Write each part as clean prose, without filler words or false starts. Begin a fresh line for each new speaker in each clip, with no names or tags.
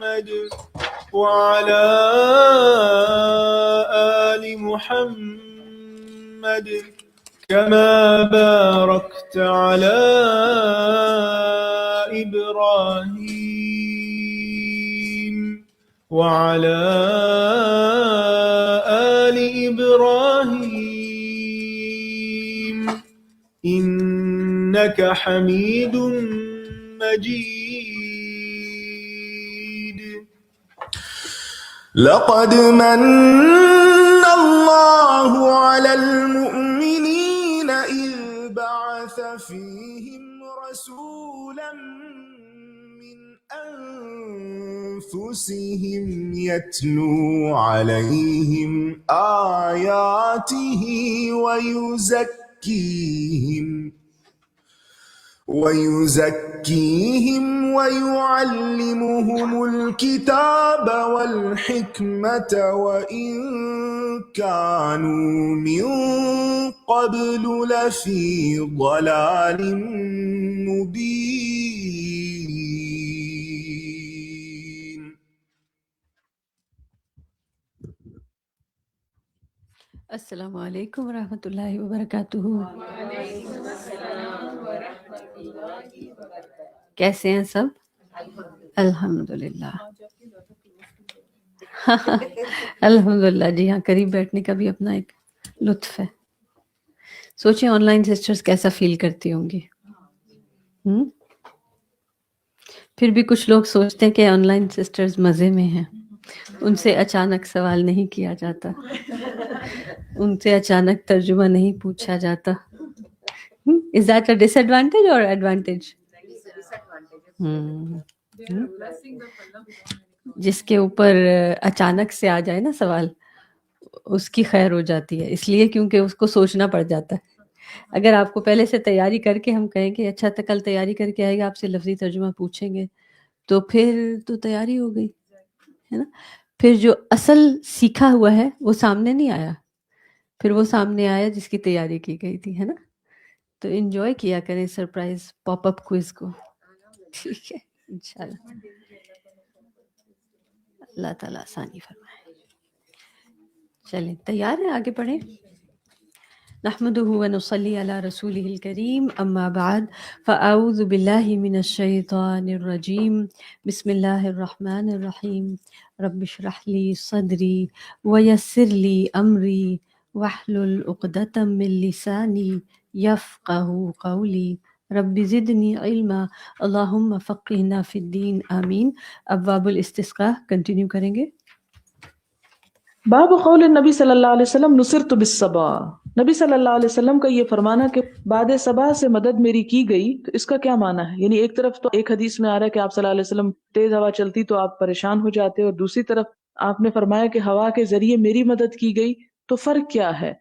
وعلى آل محمد كما باركت على إبراهيم وعلى آل إبراهيم إنك حميد مجيد. لقد من الله على المؤمنين إذ بعث فيهم رسولا من أنفسهم يتلو عليهم آياته ويزكيهم ويعلمهم الكتاب والحكمة وإن كانوا من قبل لفي ضلال مبين.
السلام علیکم ورحمۃ اللہ وبرکاتہ. کیسے ہیں سب؟ الحمدللہ. الحمدللہ. جی ہاں، قریب بیٹھنے کا بھی اپنا ایک لطف ہے. سوچیں آن لائن سسٹرز کیسا فیل کرتی ہوں گی. پھر بھی کچھ لوگ سوچتے ہیں کہ آن لائن سسٹرز مزے میں ہیں، ان سے اچانک سوال نہیں کیا جاتا، ان سے اچانک ترجمہ نہیں پوچھا جاتا. Is that a disadvantage or advantage? جس کے اوپر اچانک سے آ جائے نا سوال، اس کی خیر ہو جاتی ہے، اس لیے کیونکہ اس کو سوچنا پڑ جاتا ہے. اگر آپ کو پہلے سے تیاری کر کے ہم کہیں کہ اچھا کل تیاری کر کے آئے گا، آپ سے لفظی ترجمہ پوچھیں گے، تو پھر تو تیاری ہو گئی ہے نا. پھر جو اصل سیکھا ہوا ہے وہ سامنے نہیں آیا، پھر وہ سامنے آیا جس کی تیاری کی گئی تھی، ہے نا. تو انجوائے کیا کریں سرپرائز پاپ اپ کوئز کو. ٹھیک ہے انشاءاللہ. اللہ تعالیٰ آسانی فرمائے. چلیں تیار ہیں، آگے پڑھیں. نحمده ونصلي على رسوله الكريم اما بعد فاعوذ بالله من الشيطان الرجيم. بسم الله الرحمن الرحيم. رب اشرح لي صدري ويسر لي امري واحلل عقدة من لساني يفقهوا قولي. رب زدنی علما اللہم فقہنا فی الدین آمین. ابواب الاستسقاء کنٹینیو کریں گے.
باب قول النبی صلی اللہ علیہ وسلم نصرت بالصبا. نبی صلی اللہ علیہ وسلم کا یہ فرمانا کہ بعد صبا سے مدد میری کی گئی، تو اس کا کیا معنی ہے؟ یعنی ایک طرف تو ایک حدیث میں آ رہا ہے کہ آپ صلی اللہ علیہ وسلم تیز ہوا چلتی تو آپ پریشان ہو جاتے، اور دوسری طرف آپ نے فرمایا کہ ہوا کے ذریعے میری مدد کی گئی. تو فرق کیا ہے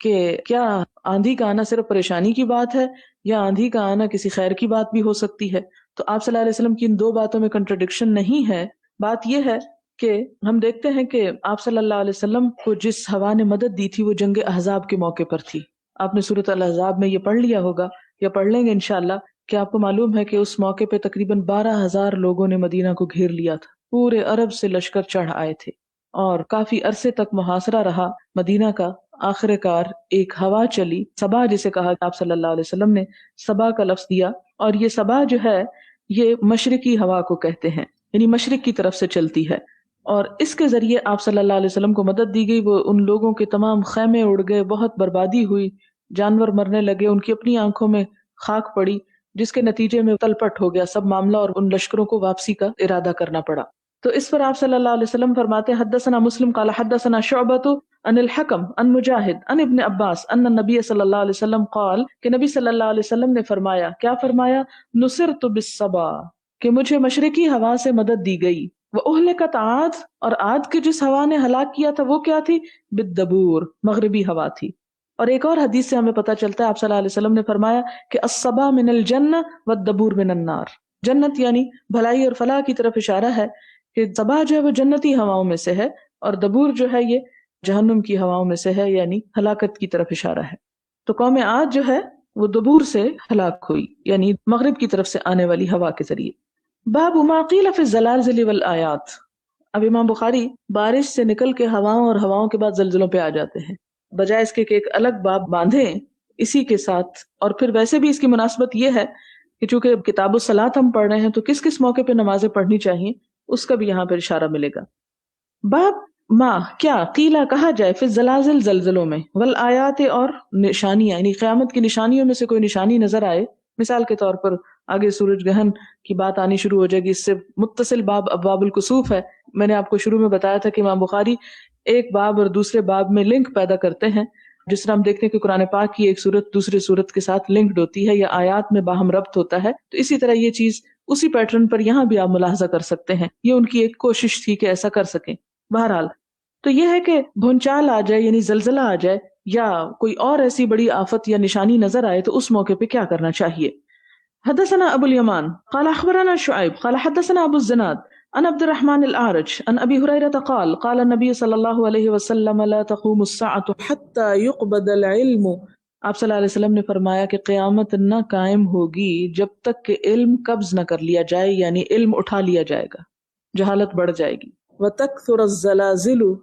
کہ کیا آندھی کا آنا صرف پریشانی کی بات ہے، یا آندھی کا آنا کسی خیر کی بات بھی ہو سکتی ہے؟ تو آپ صلی اللہ علیہ وسلم کی ان دو باتوں میں کنٹرڈکشن نہیں ہے. بات یہ ہے کہ ہم دیکھتے ہیں کہ آپ صلی اللہ علیہ وسلم کو جس ہوا نے مدد دی تھی وہ جنگ احزاب کے موقع پر تھی. آپ نے سورۃ الاحزاب میں یہ پڑھ لیا ہوگا یا پڑھ لیں گے انشاءاللہ کہ آپ کو معلوم ہے کہ اس موقع پہ تقریباً 12,000 لوگوں نے مدینہ کو گھیر لیا تھا. پورے عرب سے لشکر چڑھ آئے تھے اور کافی عرصے تک محاصرہ رہا مدینہ کا. آخر کار ایک ہوا چلی، صبا جسے کہا، آپ صلی اللہ علیہ وسلم نے صبا کا لفظ دیا، اور یہ صبا جو ہے یہ مشرقی ہوا کو کہتے ہیں، یعنی مشرق کی طرف سے چلتی ہے. اور اس کے ذریعے آپ صلی اللہ علیہ وسلم کو مدد دی گئی. وہ ان لوگوں کے تمام خیمے اڑ گئے، بہت بربادی ہوئی، جانور مرنے لگے، ان کی اپنی آنکھوں میں خاک پڑی، جس کے نتیجے میں تلپٹ ہو گیا سب معاملہ اور ان لشکروں کو واپسی کا ارادہ کرنا پڑا. تو اس پر آپ صلی اللہ علیہ وسلم فرماتے ہیں حدثنا مسلم قال حدثنا شعبۃ عن الحکم عن مجاہد عن ابن عباس ان النبی صلی اللہ علیہ وسلم قال، کہ نبی صلی اللہ علیہ وسلم نے فرمایا، کیا فرمایا؟ نصرت بالصبا، کہ مجھے مشرقی ہوا سے مدد دی گئی. وَأُهْلِكَتْ عاد، اور عاد کی جس ہوا نے ہلاک کیا تھا وہ کیا تھی؟ بالدبور، مغربی ہوا تھی. اور ایک اور حدیث سے ہمیں پتہ چلتا ہے آپ صلی اللہ علیہ وسلم نے فرمایا کہ الصبا من الجنہ والدبور من النار. جنت یعنی بھلائی اور فلاح کی طرف اشارہ ہے کہ صبا جو ہے وہ جنتی ہواؤں میں سے ہے، اور دبور جو ہے یہ جہنم کی ہواؤں میں سے ہے، یعنی ہلاکت کی طرف اشارہ ہے. تو قوم عاد جو ہے وہ دبور سے ہلاک ہوئی، یعنی مغرب کی طرف سے آنے والی ہوا کے ذریعے. باب ما قیل فی الزلازل والآیات. اب امام بخاری بارش سے نکل کے ہواؤں اور ہواؤں کے بعد زلزلوں پہ آ جاتے ہیں، بجائے اس کے کہ ایک الگ باب باندھیں اسی کے ساتھ. اور پھر ویسے بھی اس کی مناسبت یہ ہے کہ چونکہ کتاب الصلاۃ ہم پڑھ رہے ہیں تو کس کس موقع پہ نمازیں پڑھنی چاہیے اس کا بھی یہاں پر اشارہ ملے گا. باب ما کیا قیلا کہا جائے فی الزلازل زلزلوں میں، والآیات اور نشانیاں، یعنی قیامت کی نشانیوں میں سے کوئی نشانی نظر آئے. مثال کے طور پر آگے سورج گرہن کی بات آنی شروع ہو جائے گی، اس سے متصل باب ابواب الکسوف ہے. میں نے آپ کو شروع میں بتایا تھا کہ امام بخاری ایک باب اور دوسرے باب میں لنک پیدا کرتے ہیں. جس طرح ہم دیکھتے ہیں کہ قرآن پاک کی ایک صورت دوسری صورت کے ساتھ لنکڈ ہوتی ہے یا آیات میں باہم ربط ہوتا ہے، تو اسی طرح یہ چیز اسی پیٹرن پر یہاں بھی آپ ملاحظہ کر سکتے ہیں. یہ ان کی ایک کوشش تھی کہ ایسا کر سکیں. بہرحال تو یہ ہے کہ بھونچال آ جائے یعنی زلزلہ آ جائے یا کوئی اور ایسی بڑی آفت یا نشانی نظر آئے تو اس موقع پہ کیا کرنا چاہیے. حدثنا ابو الیمان قال اخبرنا شعیب قال حدثنا ابو الزناد عن عبد الرحمن الاعرج عن ابی ہریرہ قال قال النبی صلی اللہ علیہ وسلم لا تقوم الساعة حتى يقبض العلم. آپ صلی اللہ علیہ وسلم نے فرمایا کہ قیامت نہ قائم ہوگی جب تک کہ علم قبض نہ کر لیا جائے، یعنی علم اٹھا لیا جائے گا، جہالت بڑھ جائے گی. وَتَكْثُرَ الزَّلَازِلُ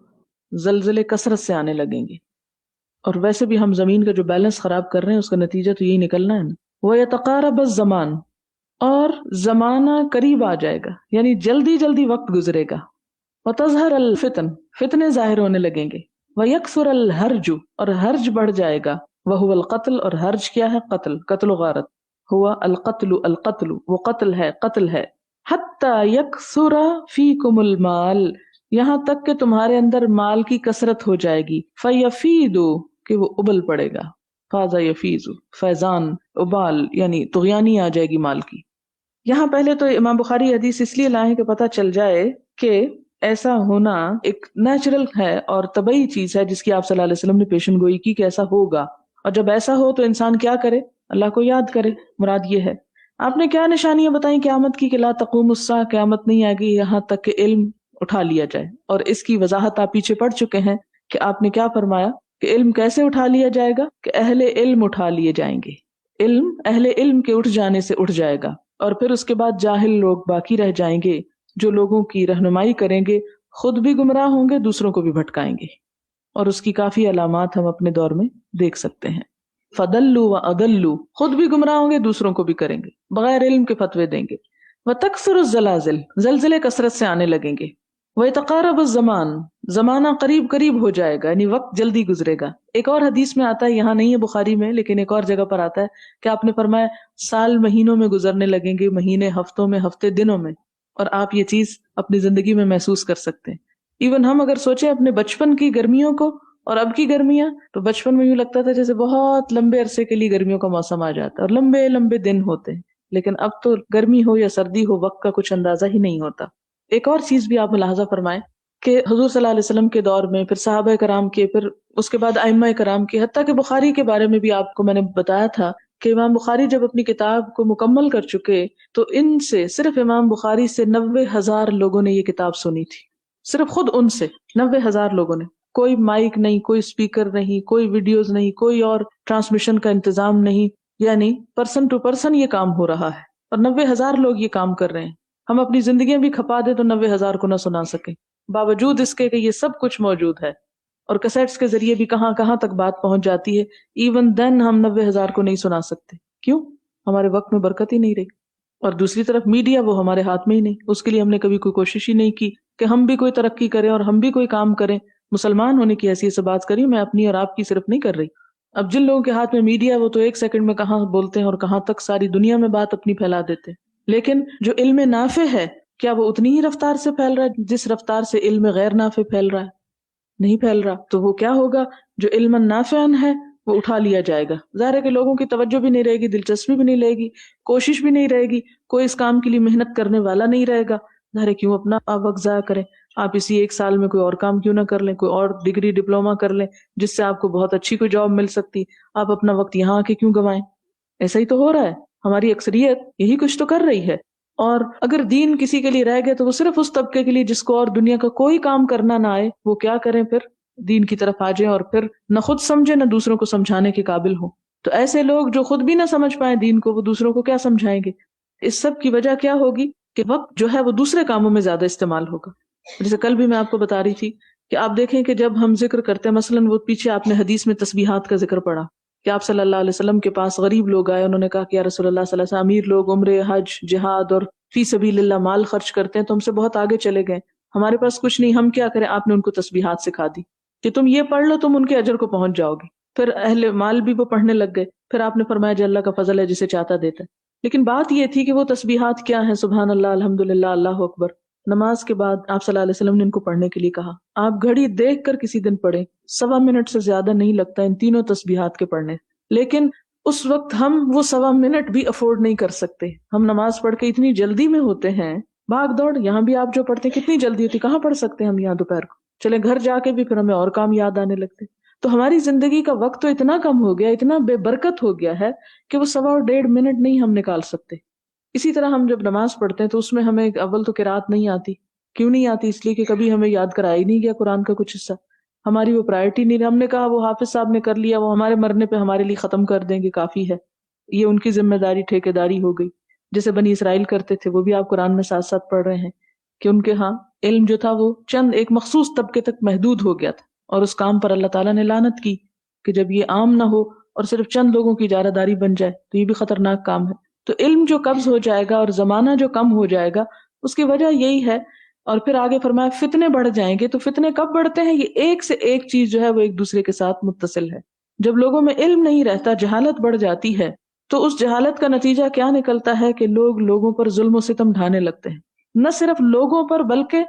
زلزلے کثرت سے آنے لگیں گے. اور ویسے بھی ہم زمین کا جو بیلنس خراب کر رہے ہیں اس کا نتیجہ تو یہی نکلنا ہے نا. وَيَتَقَارَبَ الزَّمَانُ اور زمانہ قریب آ جائے گا، یعنی جلدی جلدی وقت گزرے گا. وَتَظْهَرَ الْفِتَنُ فتنے ظاہر ہونے لگیں گے. وَيَكْثُرَ الْحَرْجُ اور حرج بڑھ جائے گا. وَهُوَ الْقَتْلُ اور حرج کیا ہے؟ قتل و غارت. ہوا القتل وہ قتل ہے، قتل ہے. حَتَّى يَكْثُرَ فِيكُمُ الْمَالِ یہاں تک کہ تمہارے اندر مال کی کثرت ہو جائے گی. فَيَفِيدُ کہ وہ ابل پڑے گا. فاضا یفیز فیضان ابال یعنی طغیانی آ جائے گی مال کی. یہاں پہلے تو امام بخاری حدیث اس لیے لائے کہ پتہ چل جائے کہ ایسا ہونا ایک نیچرل ہے اور طبعی چیز ہے جس کی آپ صلی اللہ علیہ وسلم نے پیشن گوئی کی کہ ایسا ہوگا. اور جب ایسا ہو تو انسان کیا کرے؟ اللہ کو یاد کرے. مراد یہ ہے. آپ نے کیا نشانیاں بتائیں قیامت کی کہ لا تقوم الساعہ قیامت نہیں آئے گی یہاں تک کہ علم اٹھا لیا جائے. اور اس کی وضاحت آپ پیچھے پڑھ چکے ہیں کہ آپ نے کیا فرمایا کہ علم کیسے اٹھا لیا جائے گا کہ اہل علم اٹھا لیے جائیں گے. علم اہل علم کے اٹھ جانے سے اٹھ جائے گا اور پھر اس کے بعد جاہل لوگ باقی رہ جائیں گے جو لوگوں کی رہنمائی کریں گے، خود بھی گمراہ ہوں گے، دوسروں کو بھی بھٹکائیں گے. اور اس کی کافی علامات ہم اپنے دور میں دیکھ سکتے ہیں. فَضَلُّوا وَأَضَلُّوا خود بھی گمراہ ہوں گے، دوسروں کو بھی کریں گے، بغیر علم کے فتوے دیں گے. وَتَكْثُرُ الزَّلَازِلُ زلزلے کثرت سے آنے لگیں گے. وَيَتَقَارَبُ الزَّمَانُ زمانہ قریب قریب ہو جائے گا یعنی وقت جلدی گزرے گا. ایک اور حدیث میں آتا ہے، یہاں نہیں ہے بخاری میں لیکن ایک اور جگہ پر آتا ہے کہ آپ نے فرمایا سال مہینوں میں گزرنے لگیں گے، مہینے ہفتوں میں، ہفتے دنوں میں. اور آپ یہ چیز اپنی زندگی میں محسوس کر سکتے ہیں. ایون ہم اگر سوچیں اپنے بچپن کی گرمیوں کو اور اب کی گرمیاں، تو بچپن میں یوں لگتا تھا جیسے بہت لمبے عرصے کے لیے گرمیوں کا موسم آ جاتا ہے اور لمبے لمبے دن ہوتے ہیں. لیکن اب تو گرمی ہو یا سردی ہو وقت کا کچھ اندازہ ہی نہیں ہوتا. ایک اور چیز بھی آپ ملاحظہ فرمائیں کہ حضور صلی اللہ علیہ وسلم کے دور میں، پھر صحابہ کرام کے، پھر اس کے بعد ائمہ کرام کے، حتیٰ کہ بخاری کے بارے میں بھی آپ کو میں نے بتایا تھا کہ امام بخاری جب اپنی کتاب کو مکمل کر چکے تو ان سے صرف امام بخاری سے 90,000 لوگوں نے یہ کتاب سنی تھی. صرف خود ان سے 90,000 لوگوں نے. کوئی مائک نہیں، کوئی اسپیکر نہیں، کوئی ویڈیوز نہیں، کوئی اور ٹرانسمیشن کا انتظام نہیں، یعنی پرسن ٹو پرسن یہ کام ہو رہا ہے اور 90,000 لوگ یہ کام کر رہے ہیں. ہم اپنی زندگیاں بھی کھپا دیں تو 90,000 کو نہ سنا سکیں، باوجود اس کے کہ یہ سب کچھ موجود ہے اور کیسٹس کے ذریعے بھی کہاں کہاں تک بات پہنچ جاتی ہے. ایون دین ہم 90,000 کو نہیں سنا سکتے. کیوں؟ ہمارے وقت میں برکت ہی نہیں رہی. اور دوسری طرف میڈیا وہ ہمارے ہاتھ میں ہی نہیں، اس کے لیے ہم نے کبھی کوئی کوشش ہی نہیں کی کہ ہم بھی کوئی ترقی کریں اور ہم بھی کوئی کام کریں. مسلمان ہونے کی حیثیت سے بات کری، میں اپنی اور آپ کی صرف نہیں کر رہی. اب جن لوگوں کے ہاتھ میں میڈیا وہ تو 1 سیکنڈ میں کہاں بولتے ہیں اور کہاں تک ساری دنیا میں بات اپنی پھیلا دیتے ہیں. لیکن جو علم نافع ہے کیا وہ اتنی ہی رفتار سے پھیل رہا ہے جس رفتار سے علم غیر نافع پھیل رہا ہے؟ نہیں پھیل رہا. تو وہ کیا ہوگا؟ جو علم نافع ہے وہ اٹھا لیا جائے گا. ظاہر ہے کہ لوگوں کی توجہ بھی نہیں رہے گی، دلچسپی بھی نہیں رہے گی، کوشش بھی نہیں رہے گی، کوئی اس کام کے لیے محنت کرنے والا نہیں رہے گا. ظاہر ہے کیوں اپنا وقت ضائع کریں؟ آپ اسی 1 سال میں کوئی اور کام کیوں نہ کر لیں، کوئی اور ڈگری ڈپلوما کر لیں جس سے آپ کو بہت اچھی کوئی جاب مل سکتی. آپ اپنا وقت یہاں آ کے کیوں گنوائیں؟ ایسا ہی تو ہو رہا ہے. ہماری اکثریت یہی کچھ تو کر رہی ہے. اور اگر دین کسی کے لیے رہ گئے تو وہ صرف اس طبقے کے لیے جس کو اور دنیا کا کوئی کام کرنا نہ آئے. وہ کیا کریں پھر؟ دین کی طرف آ جائیں اور پھر نہ خود سمجھے نہ دوسروں کو سمجھانے کے قابل ہوں. تو ایسے لوگ جو خود بھی نہ سمجھ پائیں دین کو، وہ دوسروں کو کیا سمجھائیں گے؟ اس سب کی وجہ کیا ہوگی کہ وقت جو ہے وہ دوسرے کاموں میں زیادہ استعمال ہوگا. جیسے کل بھی میں آپ کو بتا رہی تھی کہ آپ دیکھیں کہ جب ہم ذکر کرتے ہیں، مثلاً وہ پیچھے آپ نے حدیث میں تسبیحات کا ذکر پڑھا کہ آپ صلی اللہ علیہ وسلم کے پاس غریب لوگ آئے، انہوں نے کہا کہ یا رسول اللہ صلی اللہ علیہ وسلم، امیر لوگ عمرے، حج، جہاد اور فی سبیل اللہ مال خرچ کرتے ہیں تو ہم سے بہت آگے چلے گئے، ہمارے پاس کچھ نہیں، ہم کیا کریں؟ آپ نے ان کو تسبیحات سکھا دی کہ تم یہ پڑھ لو، تم ان کے اجر کو پہنچ جاؤ گے. پھر اہل مال بھی وہ پڑھنے لگ گئے. پھر آپ نے فرمایا جو اللہ کا فضل ہے جسے چاہتا دیتا ہے. لیکن بات یہ تھی کہ وہ تسبیحات کیا ہیں؟ سبحان اللہ، الحمدللہ، اللہ اکبر. نماز کے بعد آپ صلی اللہ علیہ وسلم نے ان کو پڑھنے کے لیے کہا. آپ گھڑی دیکھ کر کسی دن پڑھیں، 1.25 منٹ سے زیادہ نہیں لگتا ان تینوں تسبیحات کے پڑھنے. لیکن اس وقت ہم وہ 1.25 منٹ بھی افورڈ نہیں کر سکتے. ہم نماز پڑھ کے اتنی جلدی میں ہوتے ہیں، بھاگ دوڑ. یہاں بھی آپ جو پڑھتے ہیں کتنی جلدی ہوتی، کہاں پڑھ سکتے ہیں ہم یہاں دوپہر کو؟ چلے گھر جا کے بھی پھر ہمیں اور کام یاد آنے لگتے. تو ہماری زندگی کا وقت تو اتنا کم ہو گیا، اتنا بے برکت ہو گیا ہے کہ وہ 1.25 منٹ نہیں ہم نکال سکتے. اسی طرح ہم جب نماز پڑھتے ہیں تو اس میں ہمیں اول تو قرات نہیں آتی. کیوں نہیں آتی؟ اس لیے کہ کبھی ہمیں یاد کرایا ہی نہیں گیا قرآن کا کچھ حصہ. ہماری وہ پرائرٹی نہیں. ہم نے کہا وہ حافظ صاحب نے کر لیا، وہ ہمارے مرنے پہ ہمارے لیے ختم کر دیں گے، کافی ہے. یہ ان کی ذمہ داری، ٹھیکیداری ہو گئی. جیسے بنی اسرائیل کرتے تھے، وہ بھی آپ قرآن میں ساتھ ساتھ پڑھ رہے ہیں کہ ان کے ہاں علم جو تھا وہ چند ایک مخصوص طبقے تک محدود ہو گیا تھا، اور اس کام پر اللہ تعالیٰ نے لعنت کی کہ جب یہ عام نہ ہو اور صرف چند لوگوں کی اجارہ داری بن جائے تو یہ بھی خطرناک کام ہے. تو علم جو قبض ہو جائے گا اور زمانہ جو کم ہو جائے گا، اس کی وجہ یہی ہے. اور پھر آگے فرمایا فتنے بڑھ جائیں گے. تو فتنے کب بڑھتے ہیں؟ یہ ایک سے ایک چیز جو ہے وہ ایک دوسرے کے ساتھ متصل ہے. جب لوگوں میں علم نہیں رہتا، جہالت بڑھ جاتی ہے، تو اس جہالت کا نتیجہ کیا نکلتا ہے کہ لوگ لوگوں پر ظلم و ستم ڈھانے لگتے ہیں. نہ صرف لوگوں پر بلکہ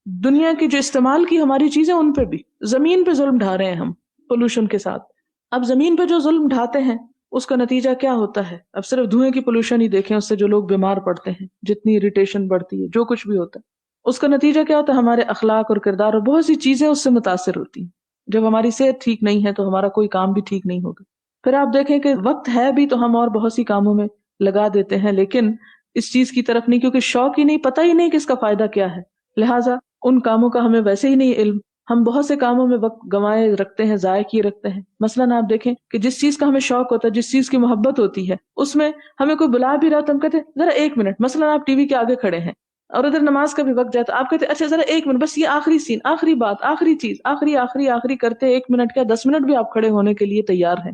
دنیا کی جو استعمال کی ہماری چیزیں ان پہ بھی. زمین پہ ظلم ڈھا رہے ہیں ہم پولوشن کے ساتھ. اب زمین پہ جو ظلم ڈھاتے ہیں اس کا نتیجہ کیا ہوتا ہے؟ اب صرف دھوئیں کی پولوشن ہی دیکھیں، اس سے جو لوگ بیمار پڑتے ہیں، جتنی اریٹیشن بڑھتی ہے، جو کچھ بھی ہوتا ہے، اس کا نتیجہ کیا ہوتا ہے؟ ہمارے اخلاق اور کردار اور بہت سی چیزیں اس سے متاثر ہوتی ہیں. جب ہماری صحت ٹھیک نہیں ہے تو ہمارا کوئی کام بھی ٹھیک نہیں ہوگا. پھر آپ دیکھیں کہ وقت ہے بھی تو ہم اور بہت سی کاموں میں لگا دیتے ہیں، لیکن اس چیز کی طرف نہیں، کیونکہ شوق ہی نہیں، پتہ ہی نہیں کہ اس کا فائدہ کیا ہے. لہٰذا ان کاموں کا ہمیں ویسے ہی نہیں علم. ہم بہت سے کاموں میں وقت گنوائے رکھتے ہیں، ضائع کیے رکھتے ہیں. مثلاً آپ دیکھیں کہ جس چیز کا ہمیں شوق ہوتا ہے، جس چیز کی محبت ہوتی ہے، اس میں ہمیں کوئی بلا بھی رہا تو ہم کہتے ہیں ذرا 1 منٹ. مثلاً آپ ٹی وی کے آگے کھڑے ہیں اور ادھر نماز کا بھی وقت جاتا ہے، آپ کہتے ہیں اچھا ذرا 1 منٹ، بس یہ آخری سین، آخری بات، آخری چیز، آخری آخری آخری کرتے 1 منٹ کیا 10 منٹ بھی آپ کھڑے ہونے کے لیے تیار ہیں.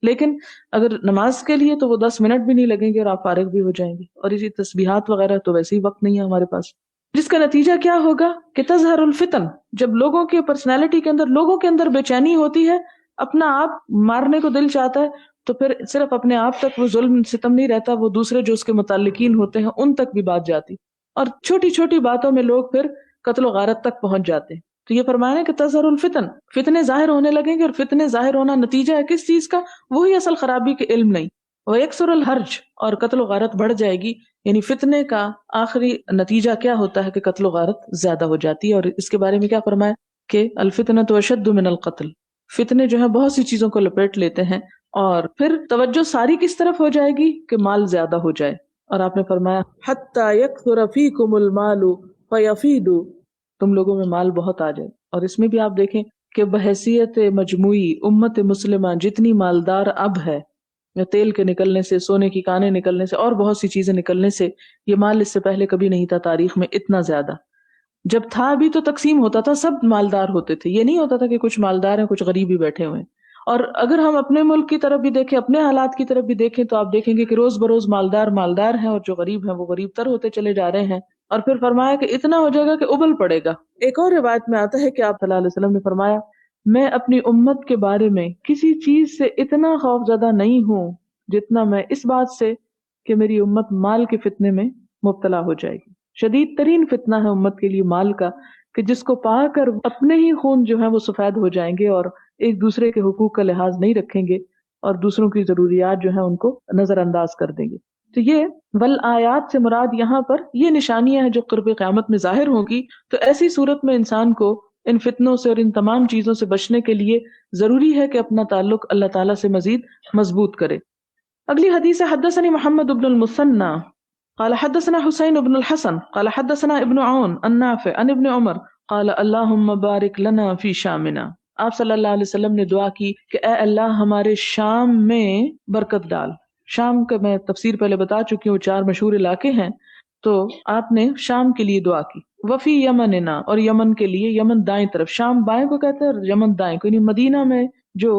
لیکن اگر نماز کے لیے تو وہ 10 منٹ بھی نہیں لگیں گے اور آپ فارغ بھی ہو جائیں گے. اور اسی تسبیحات وغیرہ تو ویسے ہی وقت نہیں ہے ہمارے پاس. جس کا نتیجہ کیا ہوگا کہ تظہر الفتن، جب لوگوں کی پرسنالٹی کے اندر، لوگوں کے اندر بے چینی ہوتی ہے، اپنا آپ مارنے کو دل چاہتا ہے، تو پھر صرف اپنے آپ تک وہ ظلم ستم نہیں رہتا، وہ دوسرے جو اس کے متعلقین ہوتے ہیں ان تک بھی بات جاتی. اور چھوٹی چھوٹی باتوں میں لوگ پھر قتل و غارت تک پہنچ جاتے ہیں. تو یہ فرمایا ہے کہ تظہر الفتن، فتنے ظاہر ہونے لگیں گے. اور فتنے ظاہر ہونا نتیجہ ہے کس چیز کا؟ وہی اصل خرابی کے علم نہیں. وَيَكْثُرُ الْحَرْجُ، اور قتل و غارت بڑھ جائے گی. یعنی فتنے کا آخری نتیجہ کیا ہوتا ہے کہ قتل و غارت زیادہ ہو جاتی ہے. اور اس کے بارے میں کیا فرمایا کہ الفتنۃ اشد من القتل، فتنے جو ہیں بہت سی چیزوں کو لپیٹ لیتے ہیں. اور پھر توجہ ساری کس طرف ہو جائے گی کہ مال زیادہ ہو جائے. اور آپ نے فرمایا حتی یکثر فیکم المال فیفید، تم لوگوں میں مال بہت آ جائے. اور اس میں بھی آپ دیکھیں کہ بحیثیت مجموعی امت مسلمہ جتنی مالدار اب ہے، تیل کے نکلنے سے، سونے کی کانیں نکلنے سے، اور بہت سی چیزیں نکلنے سے، یہ مال اس سے پہلے کبھی نہیں تھا تاریخ میں اتنا زیادہ. جب تھا بھی تو تقسیم ہوتا تھا، سب مالدار ہوتے تھے. یہ نہیں ہوتا تھا کہ کچھ مالدار ہیں کچھ غریب ہی بیٹھے ہوئے ہیں. اور اگر ہم اپنے ملک کی طرف بھی دیکھیں، اپنے حالات کی طرف بھی دیکھیں، تو آپ دیکھیں گے کہ روز بروز مالدار ہیں، اور جو غریب ہیں وہ غریب تر ہوتے چلے جا رہے ہیں. اور پھر فرمایا کہ اتنا ہو جائے گا کہ ابل پڑے گا. ایک اور روایت میں آتا ہے کہ آپ صلی اللہ علیہ وسلم نے فرمایا میں اپنی امت کے بارے میں کسی چیز سے اتنا خوف زدہ نہیں ہوں جتنا میں اس بات سے کہ میری امت مال کے فتنے میں مبتلا ہو جائے گی. شدید ترین فتنہ ہے امت کے لیے مال کا، کہ جس کو پا کر اپنے ہی خون جو ہے وہ سفید ہو جائیں گے، اور ایک دوسرے کے حقوق کا لحاظ نہیں رکھیں گے، اور دوسروں کی ضروریات جو ہیں ان کو نظر انداز کر دیں گے. تو یہ والآیات سے مراد یہاں پر یہ نشانیاں ہیں جو قرب قیامت میں ظاہر ہوں گی. تو ایسی صورت میں انسان کو ان فتنوں سے اور ان تمام چیزوں سے بچنے کے لیے ضروری ہے کہ اپنا تعلق اللہ تعالیٰ سے مزید مضبوط کرے. اگلی حدیث ہے حدثني محمد بن المثنى قال حدثنا حسين بن الحسن قال حدثنا ابن عون النافع عن ابن عمر قال اللهم بارك لنا في شامنا. آپ صلی اللہ علیہ وسلم نے دعا کی کہ اے اللہ ہمارے شام میں برکت ڈال. شام کا میں تفسیر پہلے بتا چکی ہوں، 4 مشہور علاقے ہیں. تو آپ نے شام کے لیے دعا کی. وفی یمننا، اور یمن کے لیے، یمن دائیں طرف، شام بائیں کو کہتے ہیں اور یمن دائیں کو، یعنی مدینہ میں جو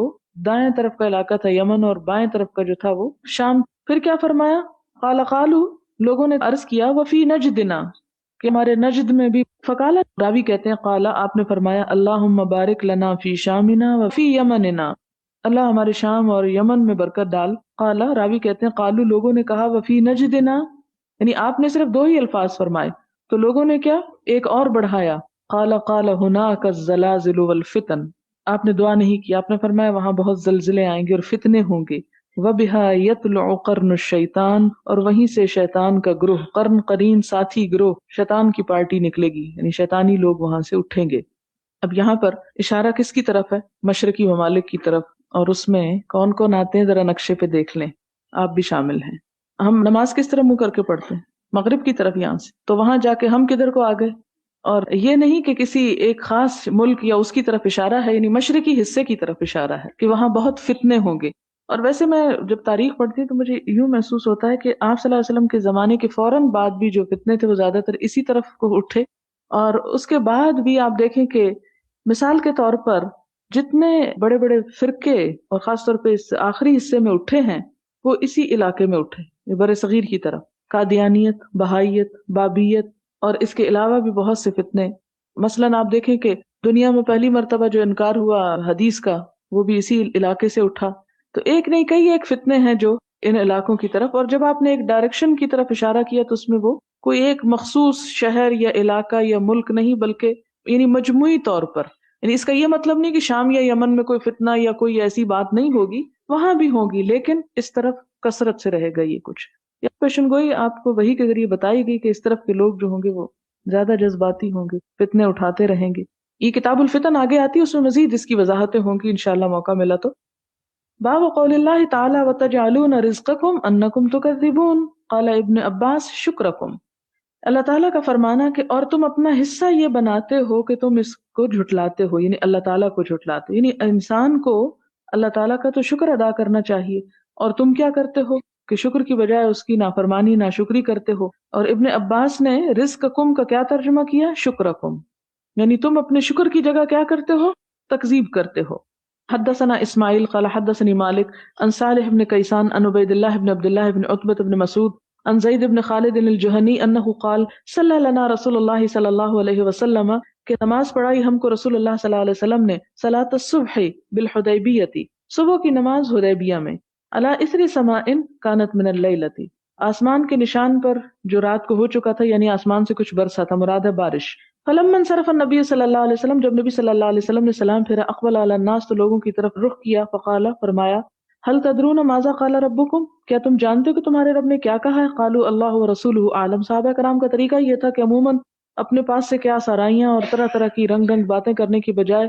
دائیں طرف کا علاقہ تھا یمن، اور بائیں طرف کا جو تھا وہ شام. پھر کیا فرمایا؟ قال قالوا، لوگوں نے عرض کیا، وفی نجدنا، کہ ہمارے نجد میں بھی. فقال، راوی کہتے ہیں قال، آپ نے فرمایا، اللہم بارک لنا فی شامنا وفی یمننا، اللہ ہمارے شام اور یمن میں برکت ڈال. قال، راوی کہتے ہیں قالوا، لوگوں نے کہا، وفی نجدنا، یعنی آپ نے صرف 2 ہی الفاظ فرمائے تو لوگوں نے کیا ایک اور بڑھایا. قال قال هناك الزلازل والفتن، آپ نے دعا نہیں کی، آپ نے فرمایا وہاں بہت زلزلے آئیں گے اور فتنے ہوں گے. وَبِهَا يَطْلُعُ قَرْنُ الشَّيْطَانِ، اور وہیں سے شیطان کا گروہ، قرن قرین ساتھی گروہ، شیطان کی پارٹی نکلے گی، یعنی شیطانی لوگ وہاں سے اٹھیں گے. اب یہاں پر اشارہ کس کی طرف ہے؟ مشرقی ممالک کی طرف. اور اس میں کون کون آتے ہیں ذرا نقشے پہ دیکھ لیں، آپ بھی شامل ہیں. ہم نماز کس طرح منہ کر کے پڑھتے ہیں؟ مغرب کی طرف یہاں سے. تو وہاں جا کے ہم کدھر کو آ گئے؟ اور یہ نہیں کہ کسی ایک خاص ملک یا اس کی طرف اشارہ ہے، یعنی مشرقی حصے کی طرف اشارہ ہے کہ وہاں بہت فتنے ہوں گے. اور ویسے میں جب تاریخ پڑھتی ہوں تو مجھے یوں محسوس ہوتا ہے کہ آپ صلی اللہ علیہ وسلم کے زمانے کے فوراً بعد بھی جو فتنے تھے وہ زیادہ تر اسی طرف کو اٹھے. اور اس کے بعد بھی آپ دیکھیں کہ مثال کے طور پر جتنے بڑے بڑے فرقے اور خاص طور پہ اس آخری حصے میں اٹھے ہیں وہ اسی علاقے میں اٹھے، بر صغیر کی طرف. قادیانیت، بہائیت، بابیت، اور اس کے علاوہ بھی بہت سے فتنے. مثلاً آپ دیکھیں کہ دنیا میں پہلی مرتبہ جو انکار ہوا حدیث کا وہ بھی اسی علاقے سے اٹھا. تو ایک نہیں کئی ایک فتنے ہیں جو ان علاقوں کی طرف. اور جب آپ نے ایک ڈائریکشن کی طرف اشارہ کیا تو اس میں وہ کوئی ایک مخصوص شہر یا علاقہ یا ملک نہیں، بلکہ یعنی مجموعی طور پر. یعنی اس کا یہ مطلب نہیں کہ شام یا یمن میں کوئی فتنہ یا کوئی ایسی بات نہیں ہوگی، وہاں بھی ہوگی، لیکن اس طرف کثرت سے رہے گا یہ کچھ. یہ پیشن گوئی آپ کو وحی کے ذریعے بتائی گئی کہ اس طرف کے لوگ جو ہوں گے وہ زیادہ جذباتی ہوں گے، فتنے اٹھاتے رہیں گے. یہ کتاب الفتن آگے آتی ہے، اس میں مزید اس کی وضاحتیں ہوں گی انشاءاللہ موقع ملا تو. باب قول اللہ تعالی وتجعلون رزقکم انکم تکذبون قال ابن عباس شکرکم. اللہ تعالیٰ کا فرمانا کہ اور تم اپنا حصہ یہ بناتے ہو کہ تم اس کو جھٹلاتے ہو، یعنی اللہ تعالیٰ کو جھٹلاتے ہو. یعنی انسان کو اللہ تعالیٰ کا تو شکر ادا کرنا چاہیے، اور تم کیا کرتے ہو کہ شکر کی بجائے اس کی نافرمانی ناشکری کرتے ہو. اور ابن عباس نے رزقکم کا کیا ترجمہ کیا؟ شکرکم، یعنی تم اپنے شکر کی جگہ کیا کرتے ہو؟ تکذیب کرتے ہو. حدثنا اسماعیل قال حدثني مالک عن صالح بن کیسان عن عبید اللہ بن عبد اللہ بن عتبۃ بن مسعود عن زید بن خالد الجہنی انہ قال صلی لنا رسول اللہ صلی اللہ علیہ وسلم، کہ نماز پڑھائی ہم کو رسول اللہ صلی اللہ علیہ وسلم نے صلاۃ الصبح بالحدیبیۃ، صبح کی نماز حدیبیہ میں، علی اثر سماء کانت من اللیلۃ، آسمان کے نشان پر جو رات کو ہو چکا تھا، یعنی آسمان سے کچھ برسا تھا، مراد ہے بارش. فلما انصرف النبی صلی اللہ علیہ وسلم، جب نبی صلی اللہ علیہ وسلم نے سلام پھیرا، اقبل علی الناس، تو لوگوں کی طرف رخ کیا، فقال، فرمایا، هل تدرون ماذا قال ربکم، کیا تم جانتے ہو کہ تمہارے رب نے کیا کہا ہے؟ قالوا اللہ ورسولہ اعلم. صحابہ کرام کا طریقہ یہ تھا کہ عموماً اپنے پاس سے کیا سرائیاں اور طرح طرح کی رنگ رنگ باتیں کرنے کی بجائے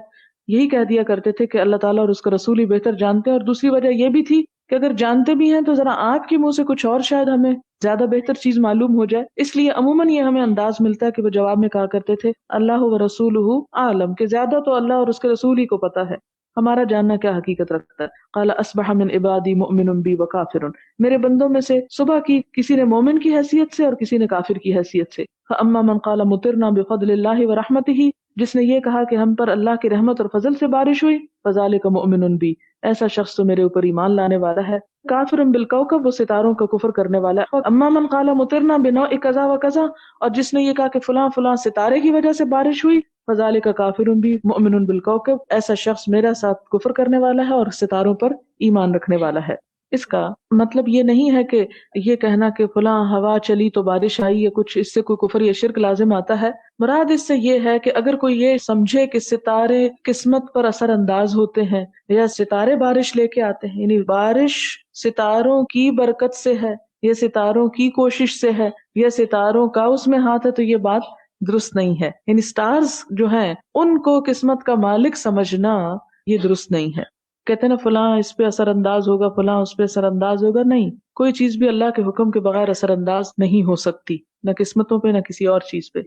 یہی کہہ دیا کرتے تھے کہ اللہ تعالیٰ اور اس کا رسول ہی بہتر جانتے ہیں. اور دوسری وجہ یہ بھی تھی کہ اگر جانتے بھی ہیں تو ذرا آپ کے منہ سے کچھ اور شاید ہمیں زیادہ بہتر چیز معلوم ہو جائے. اس لیے عموماً یہ ہمیں انداز ملتا ہے کہ وہ جواب میں کہا کرتے تھے اللہ و رسولہ عالم، کہ زیادہ تو اللہ اور اس کے رسول ہی کو پتا ہے، ہمارا جاننا کیا حقیقت رکھتا ہے. قال اصبح من عبادی مؤمن بی وکافر، میرے بندوں میں سے صبح کی کسی نے مومن کی حیثیت سے اور کسی نے کافر کی حیثیت سے. فاما من قال مطرنا بفضل اللہ ورحمتہ، جس نے یہ کہا کہ ہم پر اللہ کی رحمت اور فضل سے بارش ہوئی، فذلک مؤمن بی، ایسا شخص تو میرے اوپر ایمان لانے والا ہے. کافر بالکوكب، وہ ستاروں کا کفر کرنے والا ہے. اما من قال مطرنا بنوع کذا و کذا، اور جس نے یہ کہا کہ فلاں فلاں ستارے کی وجہ سے بارش ہوئی، فذلک کافر بی مؤمن بالکوكب، ایسا شخص میرا ساتھ کفر کرنے والا ہے اور ستاروں پر ایمان رکھنے والا ہے. اس کا مطلب یہ نہیں ہے کہ یہ کہنا کہ فلاں ہوا چلی تو بارش آئی یا کچھ اس سے کوئی کفر یا شرک لازم آتا ہے. مراد اس سے یہ ہے کہ اگر کوئی یہ سمجھے کہ ستارے قسمت پر اثر انداز ہوتے ہیں یا ستارے بارش لے کے آتے ہیں، یعنی بارش ستاروں کی برکت سے ہے یا ستاروں کی کوشش سے ہے یا ستاروں کا اس میں ہاتھ ہے، تو یہ بات درست نہیں ہے. یعنی سٹارز جو ہیں ان کو قسمت کا مالک سمجھنا یہ درست نہیں ہے. کہتے ہیں نا فلاں اس پہ اثر انداز ہوگا، فلاں اس پہ اثر انداز ہوگا. نہیں، کوئی چیز بھی اللہ کے حکم کے بغیر اثر انداز نہیں ہو سکتی، نہ قسمتوں پہ نہ کسی اور چیز پہ.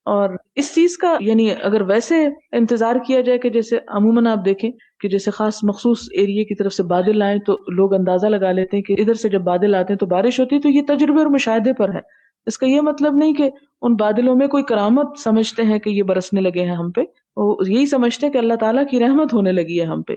اور اس چیز کا یعنی اگر ویسے انتظار کیا جائے کہ جیسے عموماً آپ دیکھیں کہ جیسے خاص مخصوص ایریے کی طرف سے بادل آئیں تو لوگ اندازہ لگا لیتے ہیں کہ ادھر سے جب بادل آتے ہیں تو بارش ہوتی ہے، تو یہ تجربے اور مشاہدے پر ہے. اس کا یہ مطلب نہیں کہ ان بادلوں میں کوئی کرامت سمجھتے ہیں کہ یہ برسنے لگے ہیں ہم پہ، وہ یہی سمجھتے ہیں کہ اللہ تعالیٰ کی رحمت ہونے لگی ہے ہم پہ۔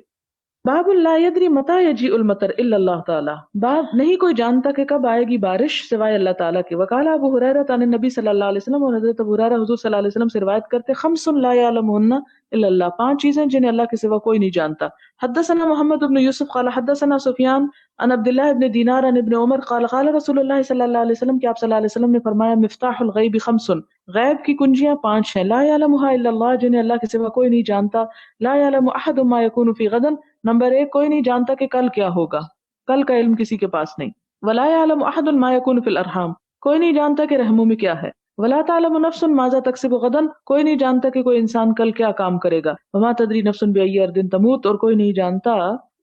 باب لا یدری متی یجیء المطر الا اللہ تعالیٰ، باب نہیں کوئی جانتا کہ کب آئے گی بارش سوائے اللہ تعالیٰ کے۔ وقال ابو ہریرہ عن النبی صلی اللہ علیہ وسلم، اور حضرت ابو ہریرہ حضور صلی اللہ علیہ وسلم سے روایت کرتے، خمس لا یعلمہن الا اللہ، 5 چیزیں جنہیں اللہ کے سوا کوئی نہیں جانتا۔ حدثنا محمد بن یوسف قال حدثنا سفیان عن عبد اللہ بن دینار عن ابن عمر قال قال رسول اللہ صلی اللہ علیہ وسلم کہ آپ صلی اللہ علیہ وسلم نے فرمایا، مفتاح الغیب خمس، غیب کی کنجیاں 5 ہیں، لا یعلمها الا اللہ، جنہیں اللہ کے سوا کوئی نہیں جانتا۔ لا یعلم احد ما یکون فی غد، نمبر 1 کوئی نہیں جانتا کہ کل کیا ہوگا، کل کا علم کسی کے پاس نہیں۔ ولا یعلم احد ما یکون فی الارحام، کوئی نہیں جانتا کہ رحموں میں کیا ہے۔ ولا تعلم نفس ماذا تکسب غدا، کوئی نہیں جانتا کہ کوئی انسان کل کیا کام کرے گا۔ وما تدری نفس بأی ارض تموت، اور کوئی نہیں جانتا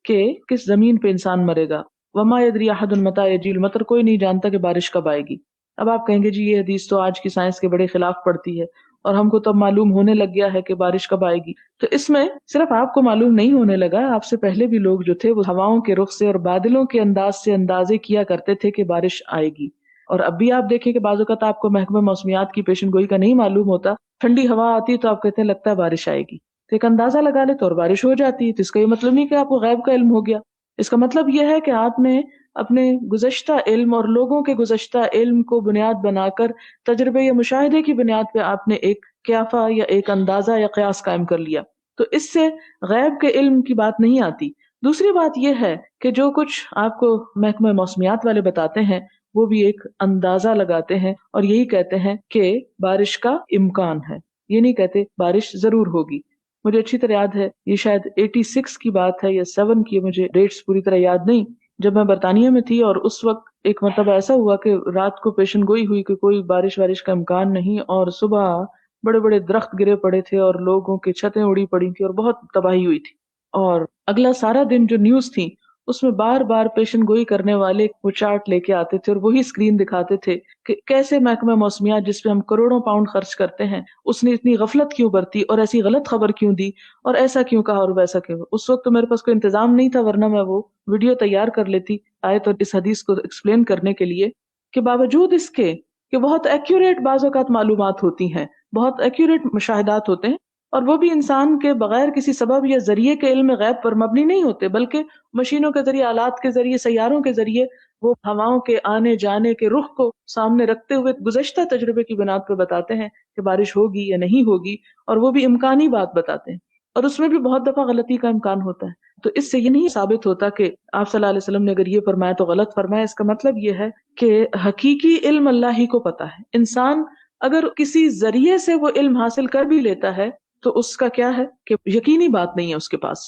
کہ کس زمین پہ انسان مرے گا۔ وما یدری احد متی یجیء المطر، کوئی نہیں جانتا کہ بارش کب آئے گی۔ اب آپ کہیں گے جی یہ حدیث تو آج کی سائنس کے بڑے خلاف پڑتی ہے، اور ہم کو تب معلوم ہونے لگ گیا ہے کہ بارش کب آئے گی۔ تو اس میں صرف آپ کو معلوم نہیں ہونے لگا، آپ سے پہلے بھی لوگ جو تھے وہ ہواؤں کے رخ سے اور بادلوں کے انداز سے اندازے کیا کرتے تھے کہ بارش آئے گی۔ اور اب بھی آپ دیکھیں کہ بعض اوقات آپ کو محکمہ موسمیات کی پیشن گوئی کا نہیں معلوم ہوتا، ٹھنڈی ہوا آتی تو آپ کہتے ہیں لگتا ہے بارش آئے گی، تو ایک اندازہ لگا لے تو اور بارش ہو جاتی ہے۔ تو اس کا یہ مطلب نہیں کہ آپ کو غیب کا علم ہو گیا، اس کا مطلب یہ ہے کہ آپ نے اپنے گزشتہ علم اور لوگوں کے گزشتہ علم کو بنیاد بنا کر تجربے یا مشاہدے کی بنیاد پہ آپ نے ایک قیافہ یا ایک اندازہ یا قیاس قائم کر لیا، تو اس سے غیب کے علم کی بات نہیں آتی۔ دوسری بات یہ ہے کہ جو کچھ آپ کو محکمہ موسمیات والے بتاتے ہیں وہ بھی ایک اندازہ لگاتے ہیں اور یہی کہتے ہیں کہ بارش کا امکان ہے، یہ نہیں کہتے بارش ضرور ہوگی۔ مجھے اچھی طرح یاد ہے، یہ شاید 86 کی بات ہے یا 7 کی، مجھے ڈیٹس پوری طرح یاد نہیں، جب میں برطانیہ میں تھی، اور اس وقت ایک مرتبہ ایسا ہوا کہ رات کو پیشن گوئی ہوئی کہ کوئی بارش کا امکان نہیں، اور صبح بڑے بڑے درخت گرے پڑے تھے اور لوگوں کی چھتیں اڑی پڑی تھی اور بہت تباہی ہوئی تھی۔ اور اگلا سارا دن جو نیوز تھی اس میں بار بار پیشن گوئی کرنے والے وہ چارٹ لے کے آتے تھے اور وہی اسکرین دکھاتے تھے کہ کیسے محکمہ موسمیات جس پہ ہم کروڑوں پاؤنڈ خرچ کرتے ہیں اس نے اتنی غفلت کیوں برتی اور ایسی غلط خبر کیوں دی اور ایسا کیوں کہا اور ویسا کیوں۔ اس وقت تو میرے پاس کوئی انتظام نہیں تھا، ورنہ میں وہ ویڈیو تیار کر لیتی آیت اور اس حدیث کو ایکسپلین کرنے کے لیے، کہ باوجود اس کے کہ بہت ایکوریٹ بعض اوقات معلومات ہوتی ہیں، بہت ایکوریٹ مشاہدات ہوتے ہیں، اور وہ بھی انسان کے بغیر کسی سبب یا ذریعے کے علم غیب پر مبنی نہیں ہوتے، بلکہ مشینوں کے ذریعے، آلات کے ذریعے، سیاروں کے ذریعے وہ ہواؤں کے آنے جانے کے رخ کو سامنے رکھتے ہوئے گزشتہ تجربے کی بنیاد پہ بتاتے ہیں کہ بارش ہوگی یا نہیں ہوگی، اور وہ بھی امکانی بات بتاتے ہیں، اور اس میں بھی بہت دفعہ غلطی کا امکان ہوتا ہے۔ تو اس سے یہ نہیں ثابت ہوتا کہ آپ صلی اللہ علیہ وسلم نے اگر یہ فرمایا تو غلط فرمایا، اس کا مطلب یہ ہے کہ حقیقی علم اللہ ہی کو پتا ہے۔ انسان اگر کسی ذریعے سے وہ علم حاصل کر بھی لیتا ہے تو اس کا کیا ہے کہ یقینی بات نہیں ہے اس کے پاس۔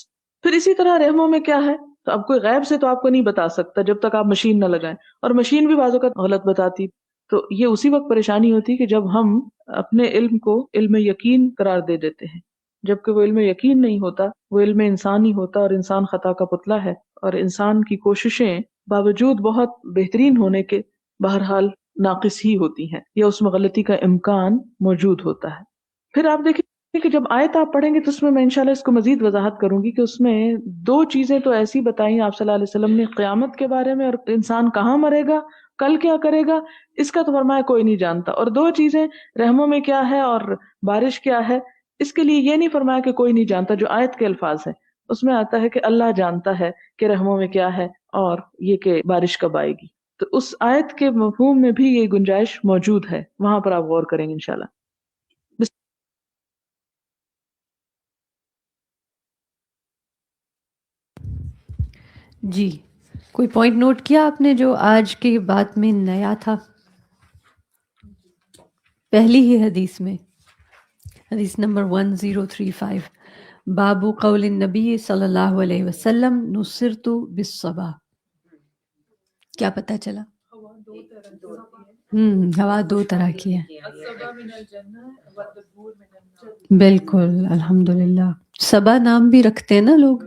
پھر اسی طرح رحموں میں کیا ہے، تو اب کوئی غیب سے تو آپ کو نہیں بتا سکتا جب تک آپ مشین نہ لگائیں، اور مشین بھی بعض اوقات غلط بتاتی۔ تو یہ اسی وقت پریشانی ہوتی کہ جب ہم اپنے علم کو علم یقین قرار دے دیتے ہیں، جبکہ وہ علم یقین نہیں ہوتا، وہ علم انسان ہی ہوتا، اور انسان خطا کا پتلا ہے، اور انسان کی کوششیں باوجود بہت بہترین ہونے کے بہرحال ناقص ہی ہوتی ہیں، یا اس میں غلطی کا امکان موجود ہوتا ہے۔ پھر آپ دیکھیں کہ جب آیت آپ پڑھیں گے تو اس میں انشاءاللہ اس کو مزید وضاحت کروں گی کہ اس میں 2 چیزیں تو ایسی بتائیں آپ صلی اللہ علیہ وسلم نے قیامت کے بارے میں، اور انسان کہاں مرے گا، کل کیا کرے گا، اس کا تو فرمایا کوئی نہیں جانتا، اور 2 چیزیں رحموں میں کیا ہے اور بارش کیا ہے، اس کے لیے یہ نہیں فرمایا کہ کوئی نہیں جانتا، جو آیت کے الفاظ ہیں اس میں آتا ہے کہ اللہ جانتا ہے کہ رحموں میں کیا ہے اور یہ کہ بارش کب آئے گی۔ تو اس آیت کے مفہوم میں بھی یہ گنجائش موجود ہے، وہاں پر آپ غور کریں گے انشاءاللہ۔
جی، کوئی پوائنٹ نوٹ کیا آپ نے جو آج کی بات میں نیا تھا؟ پہلی ہی حدیث میں، حدیث نمبر 1035، باب قول النبی صلی اللہ علیہ وسلم نصرت بالصبا، کیا پتہ چلا؟ ہوا 2 طرح کی ہے، بالکل، الحمدللہ۔ صبا نام بھی رکھتے ہیں نا لوگ،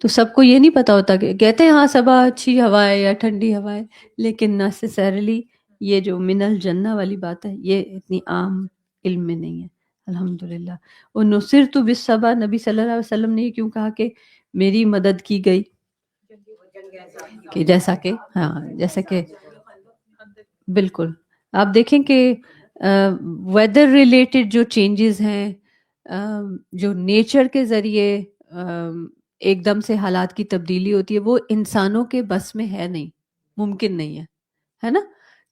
تو سب کو یہ نہیں پتا ہوتا، کہ کہتے ہیں ہاں صبا اچھی ہوا ہے یا ٹھنڈی ہوا ہے، لیکن نیسیسریلی یہ جو من الجنہ والی بات ہے یہ اتنی عام علم میں نہیں ہے، الحمدللہ۔ اور نصرت بالصبا، نبی صلی اللہ علیہ وسلم نے یہ کیوں کہا کہ میری مدد کی گئی، کہ جیسا کہ بالکل آپ دیکھیں کہ ویدر ریلیٹڈ جو چینجز ہیں، جو نیچر کے ذریعے ایک دم سے حالات کی تبدیلی ہوتی ہے، وہ انسانوں کے بس میں ہے نہیں، ممکن نہیں ہے نا.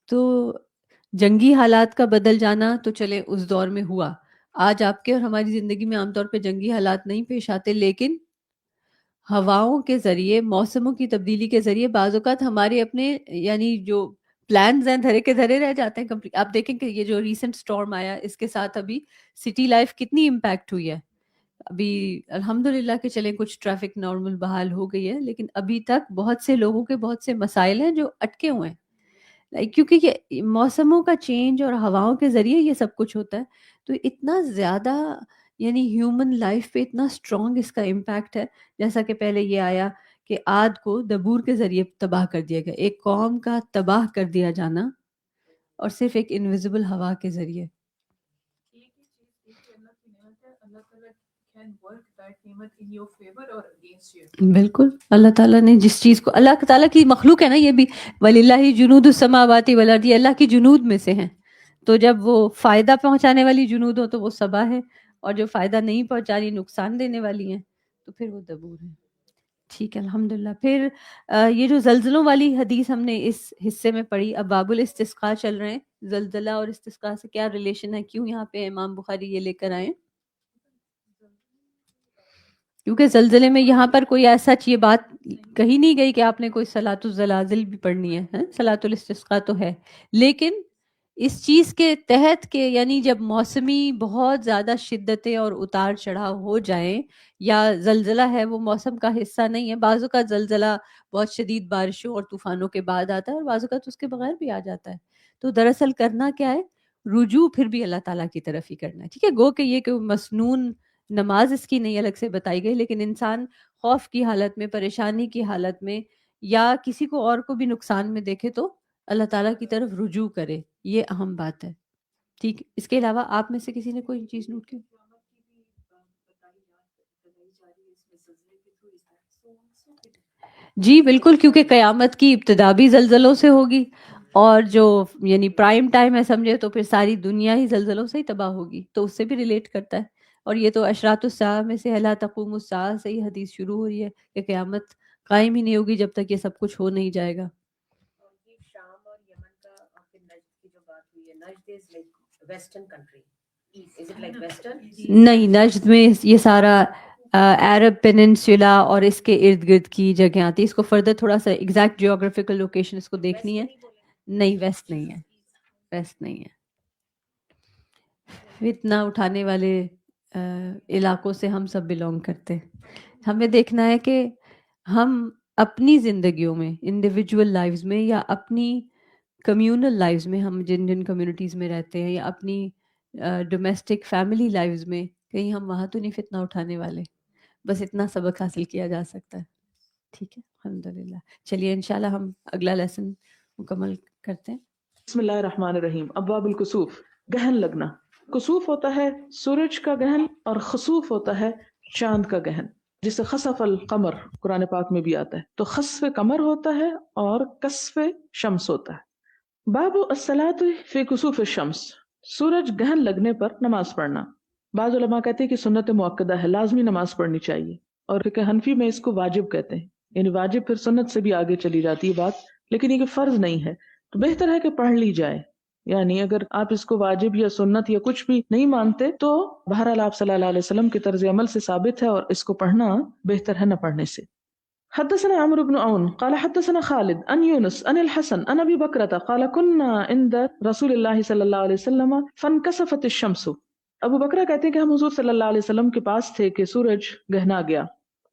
تو جنگی حالات کا بدل جانا تو چلے اس دور میں ہوا. آج آپ کے اور ہماری زندگی میں عام طور پہ جنگی حالات نہیں پیش آتے، لیکن ہواؤں کے ذریعے، موسموں کی تبدیلی کے ذریعے بعض اوقات ہمارے اپنے یعنی جو پلانز ہیں دھرے کے دھرے رہ جاتے ہیں کمپلیٹ. آپ دیکھیں کہ یہ جو ریسنٹ سٹارم آیا، اس کے ساتھ ابھی سٹی لائف کتنی امپیکٹ ہوئی ہے. ابھی الحمدللہ کہ چلیں کچھ ٹریفک نارمل بحال ہو گئی ہے، لیکن ابھی تک بہت سے لوگوں کے بہت سے مسائل ہیں جو اٹکے ہوئے ہیں. کیونکہ یہ موسموں کا چینج اور ہواؤں کے ذریعے یہ سب کچھ ہوتا ہے. تو اتنا زیادہ یعنی ہیومن لائف پہ اتنا اسٹرانگ اس کا امپیکٹ ہے. جیسا کہ پہلے یہ آیا کہ عاد کو دبور کے ذریعے تباہ کر دیا گیا، ایک قوم کا تباہ کر دیا جانا، اور صرف ایک انویزیبل ہوا کے ذریعے. بالکل اللہ تعالیٰ نے جس چیز کو، اللہ تعالیٰ کی مخلوق ہے نا یہ بھی، وَلِلَّهِ جُنُودُ السَّمَاوَاتِ وَالْأَرْضِ، یہ اللہ کی جنود میں سے ہیں. تو جب وہ فائدہ پہنچانے والی جنود ہو تو وہ صبا ہے، اور جو فائدہ نہیں پہنچا رہی، نقصان دینے والی ہیں، تو پھر وہ دبور ہے. ٹھیک ہے الحمدللہ. پھر یہ جو زلزلوں والی حدیث ہم نے اس حصے میں پڑھی. اب باب الاستسقاء چل رہے ہیں. زلزلہ اور استسقاء سے کیا ریلیشن ہے، کیوں یہاں پہ امام بخاری یہ لے کر آئے؟ کیونکہ زلزلے میں یہاں پر کوئی ایسا یہ بات کہی نہیں گئی کہ آپ نے کوئی صلاۃ الزلازل بھی پڑھنی ہے، صلاۃ الاستسقاء تو ہے، لیکن اس چیز کے تحت کہ یعنی جب موسمی بہت زیادہ شدتیں اور اتار چڑھاؤ ہو جائیں، یا زلزلہ ہے وہ موسم کا حصہ نہیں ہے. بعض اوقات زلزلہ بہت شدید بارشوں اور طوفانوں کے بعد آتا ہے، اور بعض اوقات اس کے بغیر بھی آ جاتا ہے. تو دراصل کرنا کیا ہے، رجوع پھر بھی اللہ تعالیٰ کی طرف ہی کرنا ہے. ٹھیک ہے، گو کہ یہ کہ مسنون نماز اس کی نہیں الگ سے بتائی گئی، لیکن انسان خوف کی حالت میں، پریشانی کی حالت میں، یا کسی کو اور کو بھی نقصان میں دیکھے تو اللہ تعالیٰ کی طرف رجوع کرے، یہ اہم بات ہے. ٹھیک، اس کے علاوہ آپ میں سے کسی نے کوئی چیز نوٹ کی؟ جی بالکل، کیونکہ قیامت کی ابتدا بھی زلزلوں سے ہوگی، اور جو یعنی پرائم ٹائم ہے سمجھے تو پھر ساری دنیا ہی زلزلوں سے ہی تباہ ہوگی، تو اس سے بھی ریلیٹ کرتا ہے. اور یہ تو اشراط الساعہ میں سے لا تقوم الساعہ سے ہی حدیث شروع ہو رہی ہے کہ قیامت قائم ہی نہیں ہوگی جب تک یہ سب کچھ ہو نہیں جائے گا.
شام اور یمن کا اور پھر نجد کی جو بات ہوئی ہے، Najd is like western country, is it like western?
نہیں، نجد میں یہ سارا عرب پیننسولا اور اس کے ارد گرد کی جگہ آتی ہے. اس کو فردر تھوڑا سا ایگزیکٹ جیوگرافیکل لوکیشن اس کو دیکھنی ہے. نہیں ویسٹ نہیں ہے، ویسٹ نہیں ہے. فتنہ اٹھانے والے علاقوں سے ہم سب بلونگ کرتے ہیں. ہمیں دیکھنا ہے کہ ہم اپنی زندگیوں میں، انڈیویجول لائفز میں، یا اپنی کمیونل لائفز میں، ہم جن جن کمیونٹیز میں رہتے ہیں، یا اپنی ڈومیسٹک فیملی لائفز میں، کہیں ہم وہاں تو نہیں فتنہ اٹھانے والے. بس اتنا سبق حاصل کیا جا سکتا ہے. ٹھیک ہے الحمدللہ. چلیے انشاءاللہ ہم اگلا لیسن مکمل کرتے ہیں.
بسم اللہ الرحمن الرحیم. ابواب الکسوف. گہن لگنا. کسوف ہوتا ہے سورج کا گہن، اور خسوف ہوتا ہے چاند کا گہن، جسے خسف القمر قرآن پاک میں بھی آتا ہے. تو خسف قمر ہوتا ہے اور کسف شمس ہوتا ہے. باب الصلاۃ فی کسوف الشمس. سورج گہن لگنے پر نماز پڑھنا. بعض علماء کہتے ہیں کہ سنت مؤکدہ ہے، لازمی نماز پڑھنی چاہیے، اور فقہ حنفی میں اس کو واجب کہتے ہیں. یعنی واجب پھر سنت سے بھی آگے چلی جاتی ہے بات، لیکن یہ کہ فرض نہیں ہے، تو بہتر ہے کہ پڑھ لی جائے. یعنی اگر آپ اس کو واجب یا سنت یا کچھ بھی نہیں مانتے تو بہرحال آپ صلی اللہ علیہ وسلم کے طرز عمل سے ثابت ہے، اور اس کو پڑھنا بہتر ہے نہ پڑھنے سے. حدثنا عمرو بن عون قال حدثنا خالد عن يونس عن الحسن عن ابي بكرة قال كنا عند رسول الله صلى الله عليه وسلم فانكسفت الشمس. ابو بکرہ کہتے ہیں کہ ہم حضور صلی اللہ علیہ وسلم کے پاس تھے کہ سورج گہنا گیا.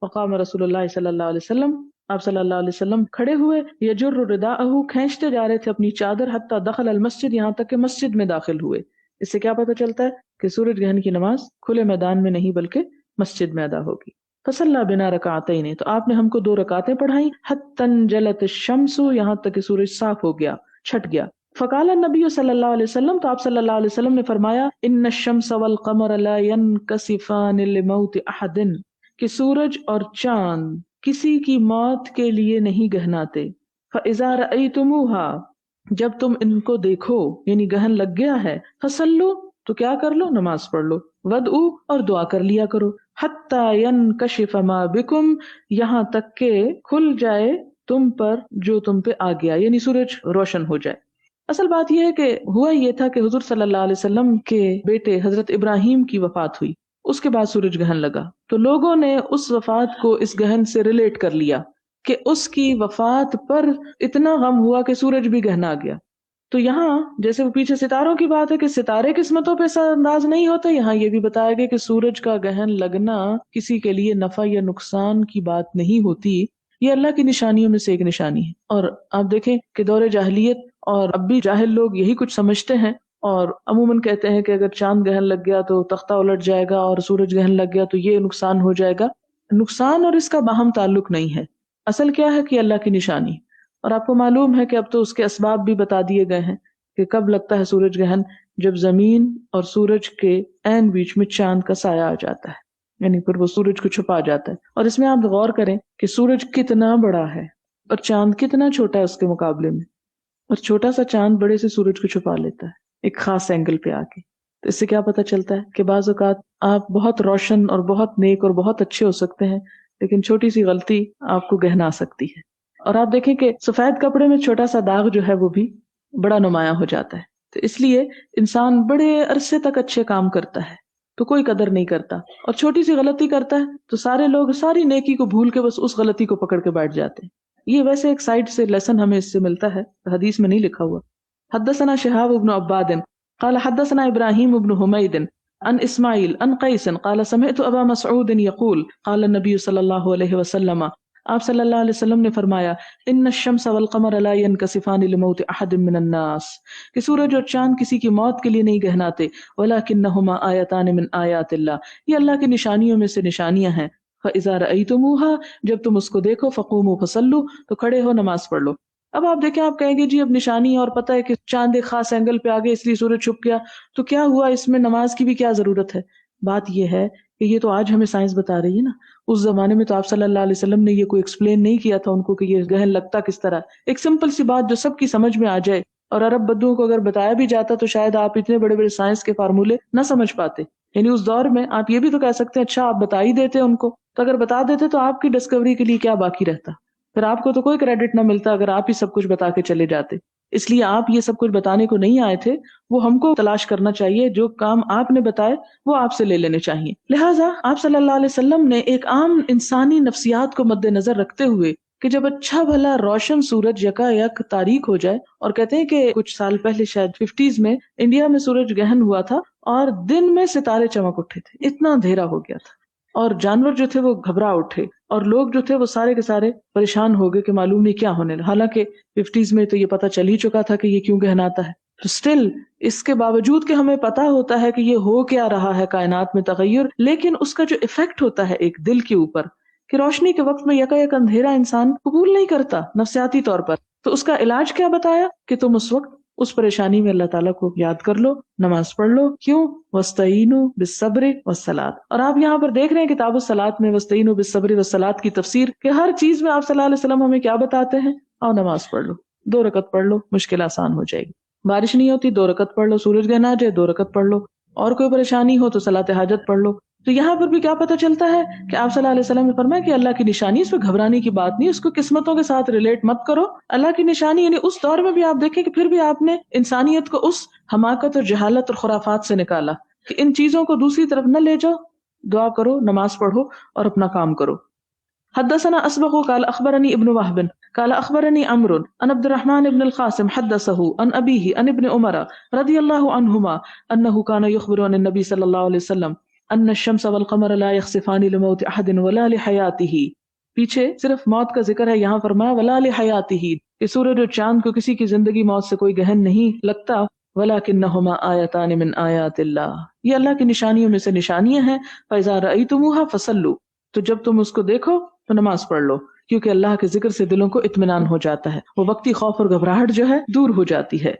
فقام رسول اللہ صلی اللہ علیہ وسلم، آپ صلی اللہ علیہ وسلم کھڑے ہوئے، یجر رداءہ کھینچتے جا رہے تھے اپنی چادر، حتی دخل المسجد یہاں تک کہ مسجد میں داخل ہوئے. اس سے کیا پتہ چلتا ہے کہ سورج گہن کی نماز کھلے میدان میں نہیں بلکہ مسجد میں ادا ہوگی. فصلی بنا رکعتین، تو آپ نے ہم کو 2 رکعتیں پڑھائیں، حتی انجلت الشمس یہاں تک کہ سورج صاف ہو گیا، چھٹ گیا. فقال النبی صلی اللہ علیہ وسلم، تو آپ صلی اللہ علیہ وسلم نے فرمایا، ان الشمس والقمر لا ينکسفان لموت احد، کہ سورج اور چاند کسی کی موت کے لیے نہیں گہناتے. فاذا رأیتموها، جب تم ان کو دیکھو یعنی گہن لگ گیا ہے، فصلو تو کیا کر لو، نماز پڑھ لو، ودعو اور دعا کر لیا کرو، حتی ینکشف ما بکم یہاں تک کہ کھل جائے تم پر جو تم پہ آ گیا، یعنی سورج روشن ہو جائے۔ اصل بات یہ ہے کہ ہوا یہ تھا کہ حضور صلی اللہ علیہ وسلم کے بیٹے حضرت ابراہیم کی وفات ہوئی، اس کے بعد سورج گہن لگا، تو لوگوں نے اس وفات کو اس گہن سے ریلیٹ کر لیا کہ اس کی وفات پر اتنا غم ہوا کہ سورج بھی گہنا گیا۔ تو یہاں جیسے وہ پیچھے ستاروں کی بات ہے کہ ستارے قسمتوں پہ اثر انداز نہیں ہوتے، یہاں یہ بھی بتایا گیا کہ سورج کا گہن لگنا کسی کے لیے نفع یا نقصان کی بات نہیں ہوتی، یہ اللہ کی نشانیوں میں سے ایک نشانی ہے۔ اور آپ دیکھیں کہ دور جاہلیت اور اب بھی جاہل لوگ یہی کچھ سمجھتے ہیں، اور عموماً کہتے ہیں کہ اگر چاند گہن لگ گیا تو تختہ الٹ جائے گا، اور سورج گہن لگ گیا تو یہ نقصان ہو جائے گا۔ نقصان اور اس کا باہم تعلق نہیں ہے، اصل کیا ہے کہ اللہ کی نشانی۔ اور آپ کو معلوم ہے کہ اب تو اس کے اسباب بھی بتا دیے گئے ہیں کہ کب لگتا ہے سورج گہن، جب زمین اور سورج کے عین بیچ میں چاند کا سایہ آ جاتا ہے، یعنی پھر وہ سورج کو چھپا جاتا ہے۔ اور اس میں آپ غور کریں کہ سورج کتنا بڑا ہے اور چاند کتنا چھوٹا ہے اس کے مقابلے میں، اور چھوٹا سا چاند بڑے سے سورج کو چھپا لیتا ہے ایک خاص اینگل پہ آ کے۔ تو اس سے کیا پتہ چلتا ہے کہ بعض اوقات آپ بہت روشن اور بہت نیک اور بہت اچھے ہو سکتے ہیں، لیکن چھوٹی سی غلطی آپ کو گہنا سکتی ہے۔ اور آپ دیکھیں کہ سفید کپڑے میں چھوٹا سا داغ جو ہے وہ بھی بڑا نمایاں ہو جاتا ہے۔ تو اس لیے انسان بڑے عرصے تک اچھے کام کرتا ہے تو کوئی قدر نہیں کرتا، اور چھوٹی سی غلطی کرتا ہے تو سارے لوگ ساری نیکی کو بھول کے بس اس غلطی کو پکڑ کے بیٹھ جاتے ہیں۔ یہ ویسے ایک سائڈ سے لیسن ہمیں اس سے ملتا ہے، حدیث میں نہیں لکھا ہوا۔ حدثنا شہاب بن عباد قال حدثنا ابراہیم بن حمید عن اسماعیل عن قیس قال سمعت ابا مسعود یقول قال النبی صلی اللہ علیہ وسلم، آپ صلی اللہ علیہ وسلم نے فرمایا، ان الشمس والقمر لا ينكسفان لموت احد من الناس، کہ سورج اور چاند کسی کی موت کے لیے نہیں گہناتے، ولکنہما آیتان من آیات اللہ، یہ اللہ کی نشانیوں میں سے نشانیاں ہیں۔ فاذا رأیتموها، جب تم اس کو دیکھو، فقوموا فصلوا، تو کھڑے ہو نماز پڑھ لو۔ اب آپ دیکھیں، آپ کہیں گے جی اب نشانی اور پتہ ہے کہ چاند ایک خاص اینگل پہ آگے اس لیے سورج چھپ گیا، تو کیا ہوا، اس میں نماز کی بھی کیا ضرورت ہے؟ بات یہ ہے کہ یہ تو آج ہمیں سائنس بتا رہی ہے نا، اس زمانے میں تو آپ صلی اللہ علیہ وسلم نے یہ کوئی ایکسپلین نہیں کیا تھا ان کو کہ یہ گہن لگتا کس طرح۔ ایک سمپل سی بات جو سب کی سمجھ میں آ جائے، اور عرب بدوؤں کو اگر بتایا بھی جاتا تو شاید آپ اتنے بڑے بڑے سائنس کے فارمولے نہ سمجھ پاتے۔ یعنی اس دور میں آپ یہ بھی تو کہہ سکتے ہیں اچھا آپ بتا ہی دیتے ان کو، تو اگر بتا دیتے تو آپ کی ڈسکوری کے لیے کیا باقی رہتا، پھر آپ کو تو کوئی کریڈٹ نہ ملتا اگر آپ ہی سب کچھ بتا کے چلے جاتے۔ اس لیے آپ یہ سب کچھ بتانے کو نہیں آئے تھے، وہ ہم کو تلاش کرنا چاہیے، جو کام آپ نے بتائے وہ آپ سے لے لینے چاہیے۔ لہٰذا آپ صلی اللہ علیہ وسلم نے ایک عام انسانی نفسیات کو مد نظر رکھتے ہوئے کہ جب اچھا بھلا روشن سورج یکا یک تاریک ہو جائے، اور کہتے ہیں کہ کچھ سال پہلے شاید 50s میں انڈیا میں سورج گہن ہوا تھا اور دن میں ستارے چمک اٹھے تھے، اتنا اندھیرا ہو گیا تھا، اور جانور جو تھے وہ گھبرا اٹھے، اور لوگ جو تھے وہ سارے کے سارے پریشان ہو گئے کہ معلوم نہیں کیا ہونے لگا۔ حالانکہ 50s میں تو یہ پتہ چل ہی چکا تھا کہ یہ کیوں گہناتا ہے، تو اسٹل اس کے باوجود کہ ہمیں پتا ہوتا ہے کہ یہ ہو کیا رہا ہے کائنات میں تغیر، لیکن اس کا جو ایفیکٹ ہوتا ہے ایک دل کے اوپر کہ روشنی کے وقت میں یکا یک اندھیرا انسان قبول نہیں کرتا نفسیاتی طور پر، تو اس کا علاج کیا بتایا کہ تم اس وقت اس پریشانی میں اللہ تعالیٰ کو یاد کر لو، نماز پڑھ لو۔ کیوں؟ وَاسْتَعِینُوا بِالصَّبْرِ وَالصَّلَاةِ، اور آپ یہاں پر دیکھ رہے ہیں کتاب الصلاۃ میں وَاسْتَعِینُوا بِالصَّبْرِ وَالصَّلَاةِ کی تفسیر، کہ ہر چیز میں آپ صلی اللہ علیہ وسلم ہمیں کیا بتاتے ہیں؟ آؤ نماز پڑھ لو، 2 رکعت پڑھ لو، مشکل آسان ہو جائے گی۔ بارش نہیں ہوتی 2 رکعت پڑھ لو، سورج گہنا جائے 2 رکعت پڑھ لو، اور کوئی پریشانی ہو تو صلاۃ حاجت پڑھ لو۔ تو یہاں پر بھی کیا پتہ چلتا ہے کہ آپ صلی اللہ علیہ وسلم نے فرمایا کہ اللہ کی نشانی، اس پہ گھبرانے کی بات نہیں، اس کو قسمتوں کے ساتھ ریلیٹ مت کرو۔ اللہ کی نشانی یعنی اس دور میں بھی آپ دیکھیں کہ پھر بھی آپ نے انسانیت کو اس حماقت اور جہالت اور خرافات سے نکالا کہ ان چیزوں کو دوسری طرف نہ لے جاؤ، دعا کرو، نماز پڑھو اور اپنا کام کرو۔ حدثنا اسبغ قال اخبرني ابن وهب قال اخبرني عمرو عن عبد الرحمن بن القاسم حدثه عن ابيه عن ابن عمر رضي الله عنهما انه كان يخبر عن النبي صلى الله عليه وسلم ان الشمس والقمر لا يخسفان لموت احد ولا لحياته، پیچھے صرف موت کا ذکر ہے، یہاں فرمایا ولا لحياته، کہ سورج اور چاند کو کسی کی زندگی موت سے کوئی گہن نہیں لگتا، ولکنہما آیتان من آیات اللہ، یہ اللہ کی نشانیوں میں سے نشانیاں ہیں۔ فاذا رأیتموها فصلوا، تو جب تم اس کو دیکھو تو نماز پڑھ لو، کیونکہ اللہ کے ذکر سے دلوں کو اطمینان ہو جاتا ہے، وہ وقتی خوف اور گھبراہٹ جو ہے دور ہو جاتی ہے۔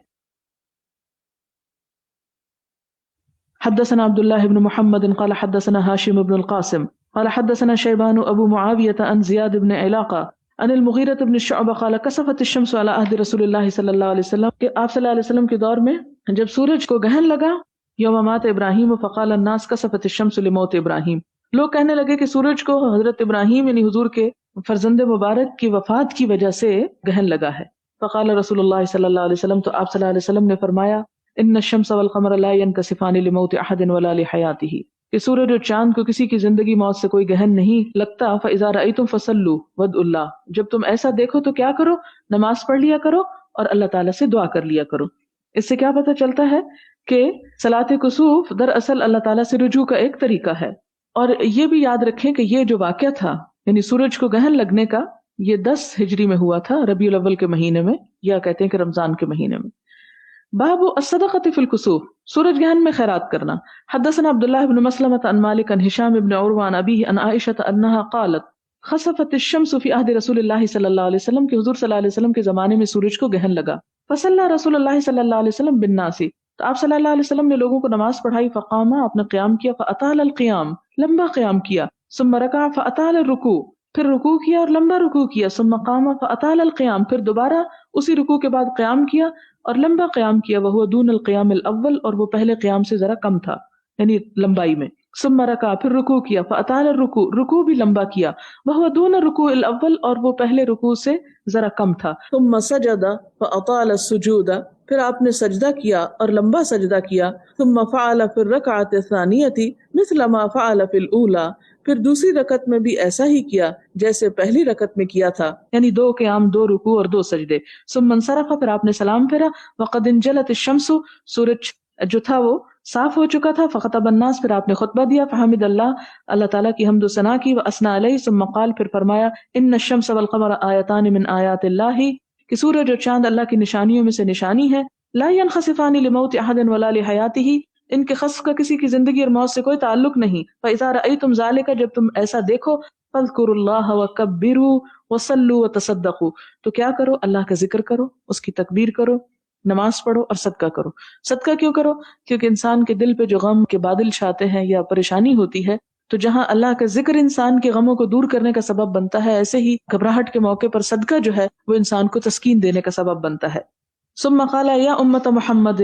حدثنا عبد الله بن محمد قال حدثنا هاشم بن القاسم قال حدثنا شيبان ابو معاوية عن زياد بن علاقة عن المغیرۃ بن شعبہ قال کسفت الشمس علی عہد رسول اللہ صلی اللہ علیہ وسلم کہ آپ صلی اللہ علیہ وسلم کے دور میں جب سورج کو گہن لگا یوم مات ابراہیم فقال الناس کسفت الشمس لموت ابراہیم، لوگ کہنے لگے کہ سورج کو حضرت ابراہیم یعنی حضور کے فرزند مبارک کی وفات کی وجہ سے گہن لگا ہے۔ فقال رسول اللہ صلی اللہ علیہ وسلم، تو آپ صلی اللہ علیہ وسلم نے فرمایا ان الشمس والقمر لا ينكسفان لموت احد ولا لحیاته، کہ سورج اور چاند کو کسی کی زندگی موت سے کوئی گہن نہیں لگتا۔ فاذا رأيتم فصلوا وادعوا اللہ، جب تم ایسا دیکھو تو کیا کرو، نماز پڑھ لیا کرو اور اللہ تعالیٰ سے دعا کر لیا کرو۔ اس سے کیا پتہ چلتا ہے کہ صلاۃ کسوف دراصل اللہ تعالیٰ سے رجوع کا ایک طریقہ ہے۔ اور یہ بھی یاد رکھیں کہ یہ جو واقعہ تھا یعنی سورج کو گہن لگنے کا، یہ 10 ہجری میں ہوا تھا، ربیع الاول کے مہینے میں، یا کہتے ہیں کہ رمضان کے مہینے میں۔ باب الصدقۃ فی الکسوف، سورج گہن میں خیرات کرنا۔ حدثنا عبداللہ بن مسلمۃ عن مالک عن ہشام بن عروہ عن ابیہ عن عائشۃ انہا قالت خسفت الشمس فی عہد رسول اللہ صلی اللہ علیہ وسلم، کہ حضور صلی اللہ علیہ وسلم کے زمانے میں سورج کو گہن لگا۔ فصلی رسول اللہ صلی اللہ علیہ وسلم بالناس، تو آپ صلی اللہ علیہ وسلم نے لوگوں کو نماز پڑھائی۔ فقام، آپ نے قیام کیا، فاطال القیام، لمبا قیام کیا۔ ثم رکع فاطال الرکوع، پھر رکوع کیا اور لمبا رکوع کیا۔ ثم قام فاطال القیام، پھر دوبارہ اسی رکوع کے بعد قیام کیا اور لمبا قیام کیا۔ وہو دون القیام الاول، اور وہ پہلے قیام سے ذرا کم تھا یعنی لمبائی میں۔ ثم رکع، پھر رکوع کیا۔ فاطال الرکوع، رکوع بھی لمبا کیا۔ وہو دون الرکوع الاول، اور وہ پہلے رکوع سے ذرا کم تھا۔ ثم سجد فاطال السجود، پھر آپ نے سجدہ کیا اور لمبا سجدہ کیا۔ ثم فعل فی الرکعۃ الثانیۃ مثل ما فعل فی الاولی، پھر دوسری رکعت میں بھی ایسا ہی کیا جیسے پہلی رکعت میں کیا تھا، یعنی 2 قیام، 2 رکوع اور 2 سجدے۔ ثم انصرف، پھر آپ نے سلام پھیرا۔ وقد انجلت الشمس، سورج جو تھا وہ صاف ہو چکا تھا۔ فخطب الناس، پھر آپ نے خطبہ دیا۔ فحمد اللہ، اللہ تعالیٰ کی حمد و ثنا کی۔ واثنى علیہ، ثم قال، پھر فرمایا ان الشمس والقمر آیتان من آیات اللہ، کہ سورج اور چاند اللہ کی نشانیوں میں سے نشانی ہے۔ لا ينخسفان لموت احد ولا لحیاته، ان کے خسف کا کسی کی زندگی اور موت سے کوئی تعلق نہیں۔ فاذا رأيتم ذلك، جب تم ایسا دیکھو، فاذكروا اللہ وکبروا وصلوا وتصدقوا، تو کیا کرو، اللہ کا ذکر کرو، اس کی تکبیر کرو، نماز پڑھو اور صدقہ کرو۔ صدقہ کیوں کرو؟ کیونکہ انسان کے دل پہ جو غم کے بادل چھاتے ہیں یا پریشانی ہوتی ہے، تو جہاں اللہ کا ذکر انسان کے غموں کو دور کرنے کا سبب بنتا ہے، ایسے ہی گھبراہٹ کے موقع پر صدقہ جو ہے وہ انسان کو تسکین دینے کا سبب بنتا ہے۔ ثم قال یا امت محمد،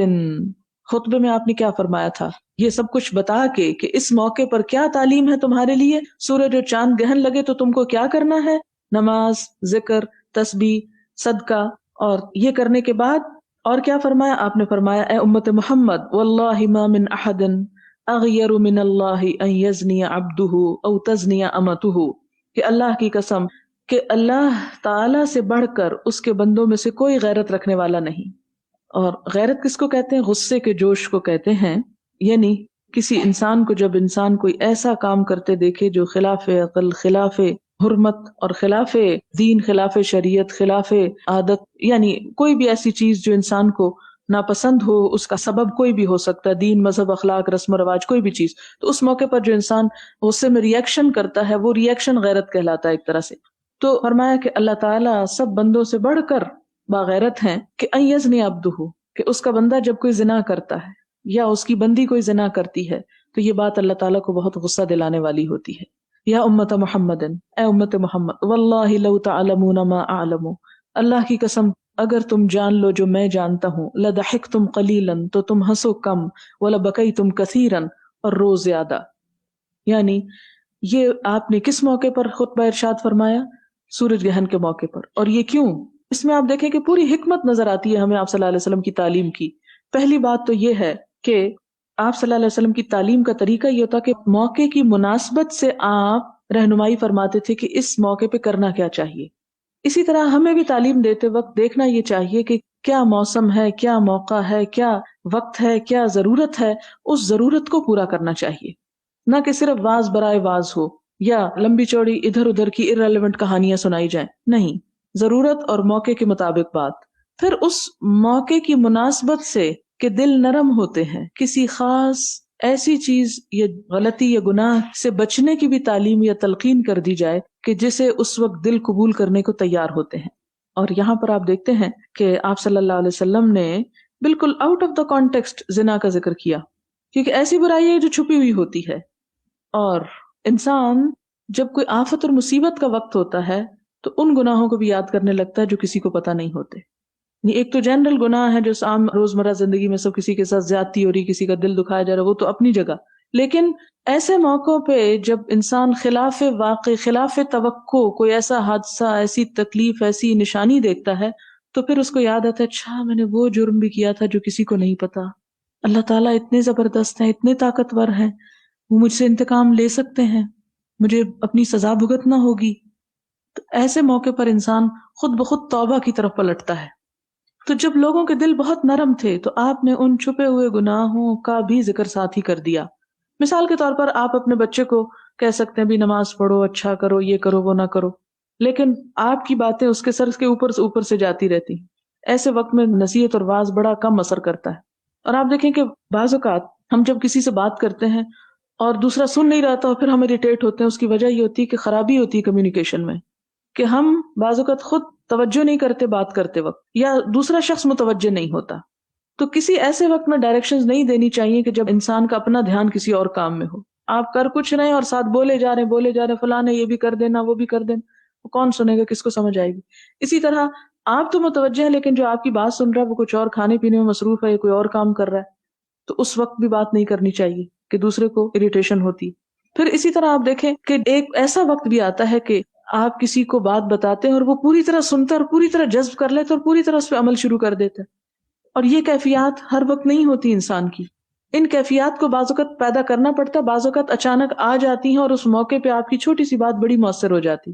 خطبے میں آپ نے کیا فرمایا تھا؟ یہ سب کچھ بتا کے کہ اس موقع پر کیا تعلیم ہے تمہارے لیے، سورج اور چاند گہن لگے تو تم کو کیا کرنا ہے، نماز، ذکر، تسبیح، صدقہ، اور یہ کرنے کے بعد اور کیا فرمایا؟ آپ نے فرمایا اے امت محمد، واللہ ما من احد اغیر من اللہ ان یزنی عبدہ او تزنی امتہ، کہ اللہ کی قسم کہ اللہ تعالی سے بڑھ کر اس کے بندوں میں سے کوئی غیرت رکھنے والا نہیں۔ اور غیرت کس کو کہتے ہیں؟ غصے کے جوش کو کہتے ہیں، یعنی کسی انسان کو جب انسان کوئی ایسا کام کرتے دیکھے جو خلاف عقل، خلاف حرمت اور خلاف دین، خلاف شریعت، خلاف عادت، یعنی کوئی بھی ایسی چیز جو انسان کو ناپسند ہو، اس کا سبب کوئی بھی ہو سکتا ہے، دین، مذہب، اخلاق، رسم و رواج، کوئی بھی چیز، تو اس موقع پر جو انسان غصے میں ریئیکشن کرتا ہے وہ ریئیکشن غیرت کہلاتا ہے ایک طرح سے۔ تو فرمایا کہ اللہ تعالیٰ سب بندوں سے بڑھ کر باغیرت ہیں کہ ان یزنی عبدہ، کہ اس کا بندہ جب کوئی زنا کرتا ہے یا اس کی بندی کوئی زنا کرتی ہے تو یہ بات اللہ تعالیٰ کو بہت غصہ دلانے والی ہوتی ہے۔ یا امت محمد، اے امت محمد، واللہ لو تعلمون ما اعلم، اللہ کی قسم اگر تم جان لو جو میں جانتا ہوں، لضحکتم قلیلا، تو تم ہنسو کم، ولبکیتم کثیرا، اور رو زیادہ۔ یعنی یہ آپ نے کس موقع پر خطبہ ارشاد فرمایا؟ سورج گہن کے موقع پر۔ اور یہ کیوں؟ اس میں آپ دیکھیں کہ پوری حکمت نظر آتی ہے ہمیں آپ صلی اللہ علیہ وسلم کی تعلیم کی۔ پہلی بات تو یہ ہے کہ آپ صلی اللہ علیہ وسلم کی تعلیم کا طریقہ یہ ہوتا کہ موقع کی مناسبت سے آپ رہنمائی فرماتے تھے کہ اس موقع پہ کرنا کیا چاہیے۔ اسی طرح ہمیں بھی تعلیم دیتے وقت دیکھنا یہ چاہیے کہ کیا موسم ہے، کیا موقع ہے، کیا وقت ہے، کیا ضرورت ہے، اس ضرورت کو پورا کرنا چاہیے، نہ کہ صرف واز برائے واز ہو یا لمبی چوڑی ادھر ادھر کی irrelevant کہانیاں سنائی جائیں۔ نہیں، ضرورت اور موقع کے مطابق بات۔ پھر اس موقع کی مناسبت سے کہ دل نرم ہوتے ہیں، کسی خاص ایسی چیز یا غلطی یا گناہ سے بچنے کی بھی تعلیم یا تلقین کر دی جائے کہ جسے اس وقت دل قبول کرنے کو تیار ہوتے ہیں۔ اور یہاں پر آپ دیکھتے ہیں کہ آپ صلی اللہ علیہ وسلم نے بالکل آؤٹ آف دا کانٹیکسٹ زنا کا ذکر کیا، کیونکہ ایسی برائی ہے جو چھپی ہوئی ہوتی ہے، اور انسان جب کوئی آفت اور مصیبت کا وقت ہوتا ہے تو ان گناہوں کو بھی یاد کرنے لگتا ہے جو کسی کو پتہ نہیں ہوتے. ایک تو جنرل گناہ ہے جو عام روزمرہ زندگی میں سب کسی کے ساتھ زیادتی ہو رہی، کسی کا دل دکھایا جا رہا ہے، وہ تو اپنی جگہ. لیکن ایسے موقعوں پہ جب انسان خلاف واقع، خلاف توقع کوئی ایسا حادثہ، ایسی تکلیف، ایسی نشانی دیکھتا ہے تو پھر اس کو یاد آتا ہے اچھا میں نے وہ جرم بھی کیا تھا جو کسی کو نہیں پتا. اللہ تعالیٰ اتنے زبردست ہیں، اتنے طاقتور ہیں، وہ مجھ سے انتقام لے سکتے ہیں، مجھے اپنی سزا بھگتنا ہوگی. تو ایسے موقع پر انسان خود بخود توبہ کی طرف پلٹتا ہے. تو جب لوگوں کے دل بہت نرم تھے تو آپ نے ان چھپے ہوئے گناہوں کا بھی ذکر ساتھ ہی کر دیا. مثال کے طور پر آپ اپنے بچے کو کہہ سکتے ہیں بھی نماز پڑھو، اچھا کرو، یہ کرو، وہ نہ کرو، لیکن آپ کی باتیں اس کے سر کے اوپر سے جاتی رہتی. ایسے وقت میں نصیحت اور واعظ بڑا کم اثر کرتا ہے. اور آپ دیکھیں کہ بعض اوقات ہم جب کسی سے بات کرتے ہیں اور دوسرا سن نہیں رہا اور پھر ہم اریٹیٹ ہوتے ہیں، اس کی وجہ یہ ہوتی ہے کہ خرابی ہوتی ہے کمیونیکیشن میں، کہ ہم بعض اوقات خود توجہ نہیں کرتے بات کرتے وقت، یا دوسرا شخص متوجہ نہیں ہوتا. تو کسی ایسے وقت میں ڈائریکشنز نہیں دینی چاہیے کہ جب انسان کا اپنا دھیان کسی اور کام میں ہو. آپ کر کچھ رہے ہیں اور ساتھ بولے جا رہے ہیں فلاں نے یہ بھی کر دینا، وہ بھی کر دینا، وہ کون سنے گا، کس کو سمجھ آئے گی. اسی طرح آپ تو متوجہ ہیں لیکن جو آپ کی بات سن رہا ہے وہ کچھ اور کھانے پینے میں مصروف ہے یا کوئی اور کام کر رہا ہے، تو اس وقت بھی بات نہیں کرنی چاہیے کہ دوسرے کو اریٹیشن ہوتی. پھر اسی طرح آپ دیکھیں کہ ایک ایسا وقت بھی آتا ہے کہ آپ کسی کو بات بتاتے ہیں اور وہ پوری طرح سنتا ہے اور پوری طرح جذب کر لیتے اور پوری طرح اس پہ عمل شروع کر دیتے. اور یہ کیفیات ہر وقت نہیں ہوتی انسان کی. ان کیفیات کو بعض اوقات پیدا کرنا پڑتا ہے، بعض اوقات اچانک آ جاتی ہیں اور اس موقع پہ آپ کی چھوٹی سی بات بڑی مؤثر ہو جاتی.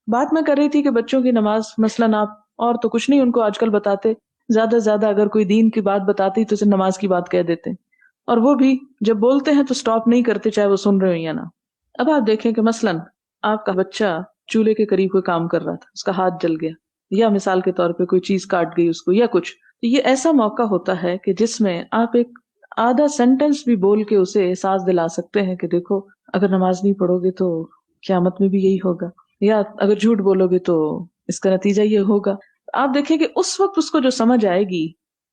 بات میں کر رہی تھی کہ بچوں کی نماز مثلاً آپ اور تو کچھ نہیں ان کو آج کل بتاتے، زیادہ سے زیادہ اگر کوئی دین کی بات بتاتی تو اسے نماز کی بات کہہ دیتے، اور وہ بھی جب بولتے ہیں تو سٹاپ نہیں کرتے چاہے وہ سن رہے ہو یا نہ. اب آپ دیکھیں کہ مثلاً آپ کا بچہ چولہے کے قریب کوئی کام کر رہا تھا، اس کا ہاتھ جل گیا، یا مثال کے طور پہ کوئی چیز کاٹ گئی اس کو یا کچھ. یہ ایسا موقع ہوتا ہے کہ جس میں آپ ایک آدھا سینٹنس بھی بول کے اسے احساس دلا سکتے ہیں کہ دیکھو اگر نماز نہیں پڑھو گے تو قیامت میں بھی یہی ہوگا، یا اگر جھوٹ بولو گے تو اس کا نتیجہ یہ ہوگا. آپ دیکھیں کہ اس وقت اس کو جو سمجھ آئے گی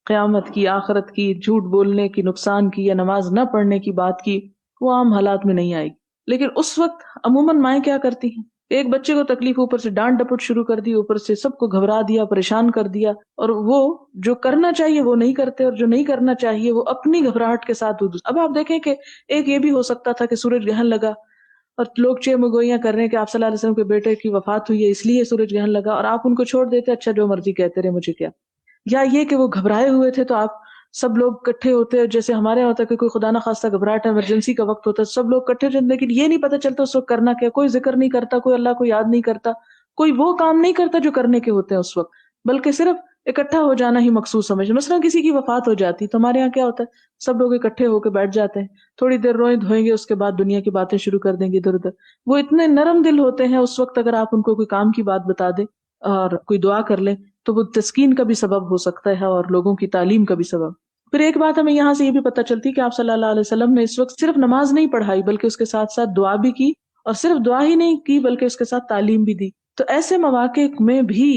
قیامت کی، آخرت کی، جھوٹ بولنے کی نقصان کی یا نماز نہ پڑھنے کی بات کی، وہ عام حالات میں نہیں آئے گی. لیکن اس وقت عموماً مائیں کیا کرتی ہیں، ایک بچے کو تکلیف اوپر سے ڈانٹ ڈپٹ شروع کر دی، اوپر سے سب کو گھبرا دیا، پریشان کر دیا، اور وہ جو کرنا چاہیے وہ نہیں کرتے اور جو نہیں کرنا چاہیے وہ اپنی گھبراہٹ کے ساتھ. اب آپ دیکھیں کہ ایک یہ بھی ہو سکتا تھا کہ سورج گرہن لگا اور لوگ چیمگوئیاں کر رہے ہیں کہ آپ صلی اللہ علیہ وسلم کے بیٹے کی وفات ہوئی ہے اس لیے سورج گرہن لگا، اور آپ ان کو چھوڑ دیتے اچھا جو مرضی کہتے رہے مجھے کیا. یا یہ کہ وہ گھبرائے ہوئے تھے تو آپ سب لوگ اکٹھے ہوتے، جیسے ہمارے یہاں ہوتا ہے کہ کوئی خدا نہ خواستہ گھبراہٹ ہے، ایمرجنسی کا وقت ہوتا ہے، سب لوگ اکٹھے ہوتے، لیکن یہ نہیں پتہ چلتا اس وقت کرنا کیا. کوئی ذکر نہیں کرتا، کوئی اللہ کو یاد نہیں کرتا، کوئی وہ کام نہیں کرتا جو کرنے کے ہوتے ہیں اس وقت، بلکہ صرف اکٹھا ہو جانا ہی مقصود سمجھتے. مثلا کسی کی وفات ہو جاتی تو ہمارے یہاں کیا ہوتا ہے، سب لوگ اکٹھے ہو کے بیٹھ جاتے ہیں، تھوڑی دیر روئیں دھوئیں گے، اس کے بعد دنیا کی باتیں شروع کر دیں گے ادھر ادھر. وہ اتنے نرم دل ہوتے ہیں اس وقت، اگر آپ ان کو کوئی کام کی بات بتا دیں اور کوئی دعا کر لیں تو وہ تسکین کا بھی سبب ہو سکتا ہے اور لوگوں کی تعلیم کا بھی سبب. پھر ایک بات ہمیں یہاں سے یہ بھی پتہ چلتی کہ آپ صلی اللہ علیہ وسلم نے اس وقت صرف نماز نہیں پڑھائی بلکہ اس کے ساتھ ساتھ دعا بھی کی، اور صرف دعا ہی نہیں کی بلکہ اس کے ساتھ تعلیم بھی دی. تو ایسے مواقع میں بھی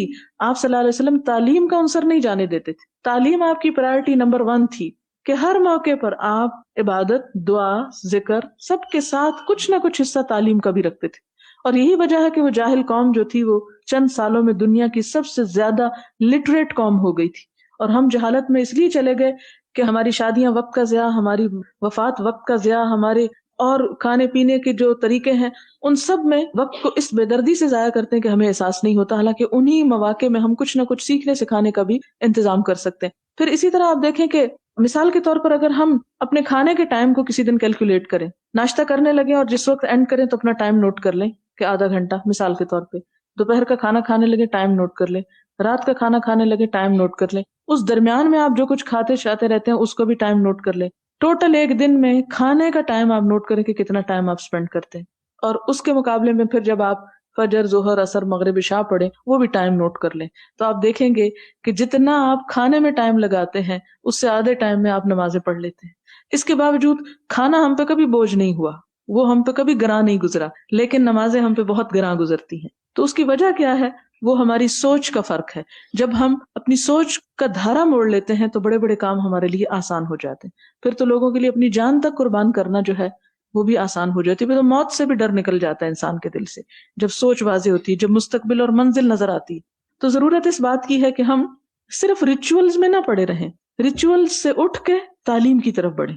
آپ صلی اللہ علیہ وسلم تعلیم کا عنصر نہیں جانے دیتے تھے. تعلیم آپ کی پرائرٹی نمبر 1 تھی کہ ہر موقع پر آپ عبادت، دعا، ذکر سب کے ساتھ کچھ نہ کچھ حصہ تعلیم کا بھی رکھتے تھے. اور یہی وجہ ہے کہ وہ جاہل قوم جو تھی وہ چند سالوں میں دنیا کی سب سے زیادہ لٹریٹ قوم ہو گئی تھی. اور ہم جہالت میں اس لیے چلے گئے کہ ہماری شادیاں وقت کا ضیاع، ہماری وفات وقت کا ضیاع، ہمارے اور کھانے پینے کے جو طریقے ہیں ان سب میں وقت کو اس بے دردی سے ضائع کرتے ہیں کہ ہمیں احساس نہیں ہوتا، حالانکہ انہی مواقع میں ہم کچھ نہ کچھ سیکھنے سکھانے کا بھی انتظام کر سکتے ہیں. پھر اسی طرح آپ دیکھیں کہ مثال کے طور پر اگر ہم اپنے کھانے کے ٹائم کو کسی دن کیلکولیٹ کریں، ناشتہ کرنے لگے اور جس وقت اینڈ کریں تو اپنا ٹائم نوٹ کر لیں کہ آدھا گھنٹہ مثال کے طور پہ، دوپہر کا کھانا کھانے لگے ٹائم نوٹ کر لیں، رات کا کھانا کھانے لگے ٹائم نوٹ کر لیں، اس درمیان میں آپ جو کچھ کھاتے شاتے رہتے ہیں اس کو بھی ٹائم نوٹ کر لیں. ٹوٹل ایک دن میں کھانے کا ٹائم آپ نوٹ کریں کہ کتنا ٹائم آپ سپینڈ کرتے ہیں، اور اس کے مقابلے میں پھر جب آپ فجر، ظہر، عصر، مغرب، عشاء پڑھیں وہ بھی ٹائم نوٹ کر لیں. تو آپ دیکھیں گے کہ جتنا آپ کھانے میں ٹائم لگاتے ہیں اس سے آدھے ٹائم میں آپ نمازیں پڑھ لیتے ہیں. اس کے باوجود کھانا ہم پہ کبھی بوجھ نہیں ہوا، وہ ہم پہ کبھی گراں نہیں گزرا، لیکن نمازیں ہم پہ بہت گراں گزرتی ہیں. تو اس کی وجہ کیا ہے؟ وہ ہماری سوچ کا فرق ہے. جب ہم اپنی سوچ کا دھارا موڑ لیتے ہیں تو بڑے بڑے کام ہمارے لیے آسان ہو جاتے ہیں. پھر تو لوگوں کے لیے اپنی جان تک قربان کرنا جو ہے وہ بھی آسان ہو جاتی ہے. تو موت سے بھی ڈر نکل جاتا ہے انسان کے دل سے جب سوچ واضح ہوتی ہے، جب مستقبل اور منزل نظر آتی ہے. تو ضرورت اس بات کی ہے کہ ہم صرف ریچولز میں نہ پڑے رہیں، ریچولز سے اٹھ کے تعلیم کی طرف بڑھیں،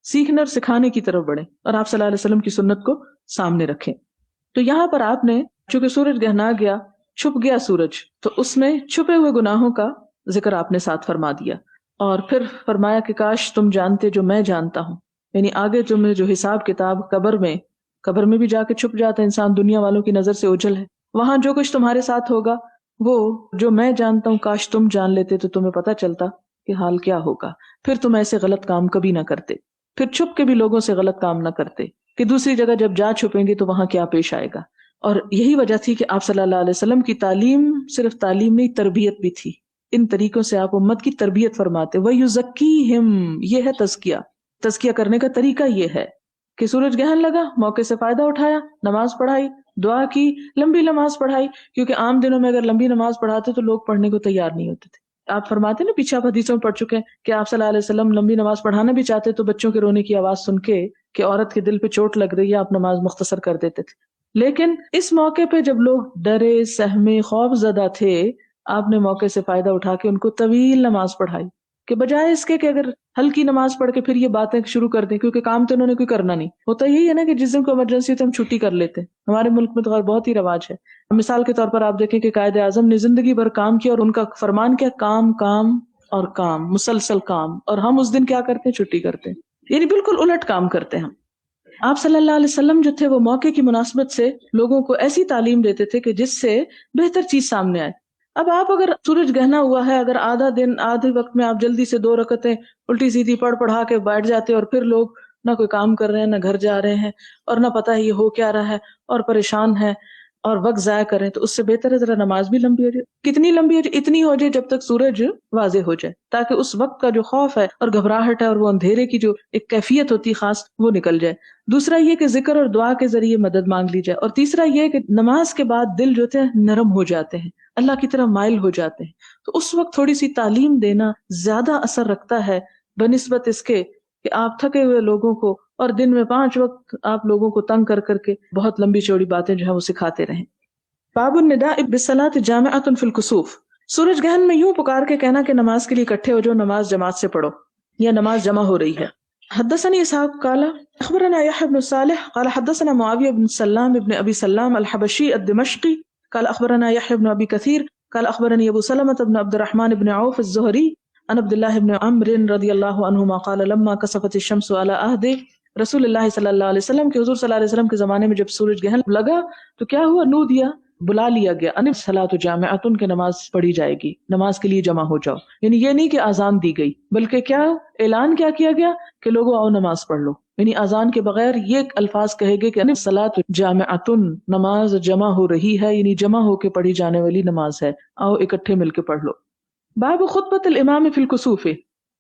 سیکھنے اور سکھانے کی طرف بڑھیں، اور آپ صلی اللہ علیہ وسلم کی سنت کو سامنے رکھیں. تو یہاں پر آپ نے چونکہ سورج گہنا گیا، چھپ گیا سورج، تو اس میں چھپے ہوئے گناہوں کا ذکر آپ نے ساتھ فرما دیا، اور پھر فرمایا کہ کاش تم جانتے جو میں جانتا ہوں. یعنی آگے تمہیں جو حساب کتاب قبر میں بھی جا کے چھپ جاتا ہے انسان، دنیا والوں کی نظر سے اوجھل ہے. وہاں جو کچھ تمہارے ساتھ ہوگا وہ جو میں جانتا ہوں کاش تم جان لیتے تو تمہیں پتہ چلتا کہ حال کیا ہوگا. پھر تم ایسے غلط کام کبھی نہ کرتے، پھر چھپ کے بھی لوگوں سے غلط کام نہ کرتے کہ دوسری جگہ جب جا چھپیں گے تو وہاں کیا پیش آئے گا. اور یہی وجہ تھی کہ آپ صلی اللہ علیہ وسلم کی تعلیم صرف تعلیم نہیں، تربیت بھی تھی. ان طریقوں سے آپ امت کی تربیت فرماتے. وَيُزَكِّيهِمْ، یہ ہے تزکیہ کرنے کا طریقہ. یہ ہے کہ سورج گہن لگا، موقع سے فائدہ اٹھایا، نماز پڑھائی، دعا کی، لمبی نماز پڑھائی، کیونکہ عام دنوں میں اگر لمبی نماز پڑھاتے تو لوگ پڑھنے کو تیار نہیں ہوتے تھے. آپ فرماتے نا، پیچھے آپ حدیثوں میں پڑھ چکے ہیں کہ آپ صلی اللہ علیہ وسلم لمبی نماز پڑھانا بھی چاہتے تو بچوں کے رونے کی آواز سن کے کہ عورت کے دل پہ چوٹ لگ رہی ہے آپ نماز مختصر کر دیتے تھے. لیکن اس موقع پہ جب لوگ ڈرے، سہمے، خوف زدہ تھے، آپ نے موقع سے فائدہ اٹھا کے ان کو طویل نماز پڑھائی، کہ بجائے اس کے کہ اگر ہلکی نماز پڑھ کے پھر یہ باتیں شروع کر دیں، کیونکہ کام تو انہوں نے کوئی کرنا نہیں ہوتا. یہی ہے نا کہ جس دن کو ایمرجنسی تو ہم چھٹی کر لیتے ہیں. ہمارے ملک میں تو خیر بہت ہی رواج ہے. مثال کے طور پر آپ دیکھیں کہ قائد اعظم نے زندگی بھر کام کیا اور ان کا فرمان کیا، کام کام اور کام، مسلسل کام. اور ہم اس دن کیا کرتے ہیں؟ چھٹی کرتے ہیں. یعنی بالکل الٹ کام کرتے ہیں ہم. آپ صلی اللہ علیہ وسلم جو تھے وہ موقع کی مناسبت سے لوگوں کو ایسی تعلیم دیتے تھے کہ جس سے بہتر چیز سامنے آئے. اب آپ اگر سورج گہنا ہوا ہے، اگر آدھا دن آدھے وقت میں آپ جلدی سے 2 رکعتیں الٹی سیدھی پڑھا کے بیٹھ جاتے اور پھر لوگ نہ کوئی کام کر رہے ہیں، نہ گھر جا رہے ہیں، اور نہ پتہ ہے یہ ہو کیا رہا ہے، اور پریشان ہے اور وقت ضائع کریں، تو اس سے بہتر ہے ذرا نماز بھی لمبی ہو جائے. کتنی لمبی ہو جائے؟ اتنی ہو جائے جب تک سورج واضح ہو جائے، تاکہ اس وقت کا جو خوف ہے اور گھبراہٹ ہے اور وہ اندھیرے کی جو ایک کیفیت ہوتی خاص وہ نکل جائے. دوسرا یہ کہ ذکر اور دعا کے ذریعے مدد مانگ لی جائے. اور تیسرا یہ کہ نماز کے بعد دل جو تھے نرم ہو جاتے ہیں، اللہ کی طرف مائل ہو جاتے ہیں. تو اس وقت تھوڑی سی تعلیم دینا زیادہ اثر رکھتا ہے بنسبت اس کے کہ آپ تھکے ہوئے لوگوں کو اور دن میں 5 وقت آپ لوگوں کو تنگ کر کے بہت لمبی چوڑی باتیں جو ہے وہ سکھاتے رہیں. باب النداء بالصلاۃ جامعۃ فی الکسوف. سورج گہن میں یوں پکار کے کہنا کہ نماز کے لیے اکٹھے ہو جاؤ، نماز جماعت سے پڑھو یا نماز جمع ہو رہی ہے. حدثني اسحاق قال اخبرنا يحيى بن صالح قال حدثنا معاوية بن سلام بن ابي سلام الحبشي الدمشقي قال اخبرنا يحيى بن ابي كثير قال اخبرني ابو سلمة بن عبد الرحمن بن عوف الزهري عن عبد الله بن عمرو رضي الله عنهما قال لما كسفت الشمس على عهد رسول الله صلی اللہ علیہ وسلم کہ حضور صلی اللہ علیہ وسلم کے زمانے میں جب سورج گہن لگا تو کیا ہوا؟ نودیا، بلا لیا گیا، ان الصلاۃ جامعۃ کہ نماز پڑھی جائے گی، نماز کے لیے جمع ہو جاؤ. یعنی یہ نہیں کہ اذان دی گئی، بلکہ کیا اعلان کیا گیا کہ لوگوں آؤ نماز پڑھ لو. یعنی اذان کے بغیر یہ الفاظ کہے گے کہ ان الصلاۃ جامعۃ، نماز جمع ہو رہی ہے، یعنی جمع ہو کے پڑھی جانے والی نماز ہے، آؤ اکٹھے مل کے پڑھ لو. باب خطبۃ الامام فی الکسوف،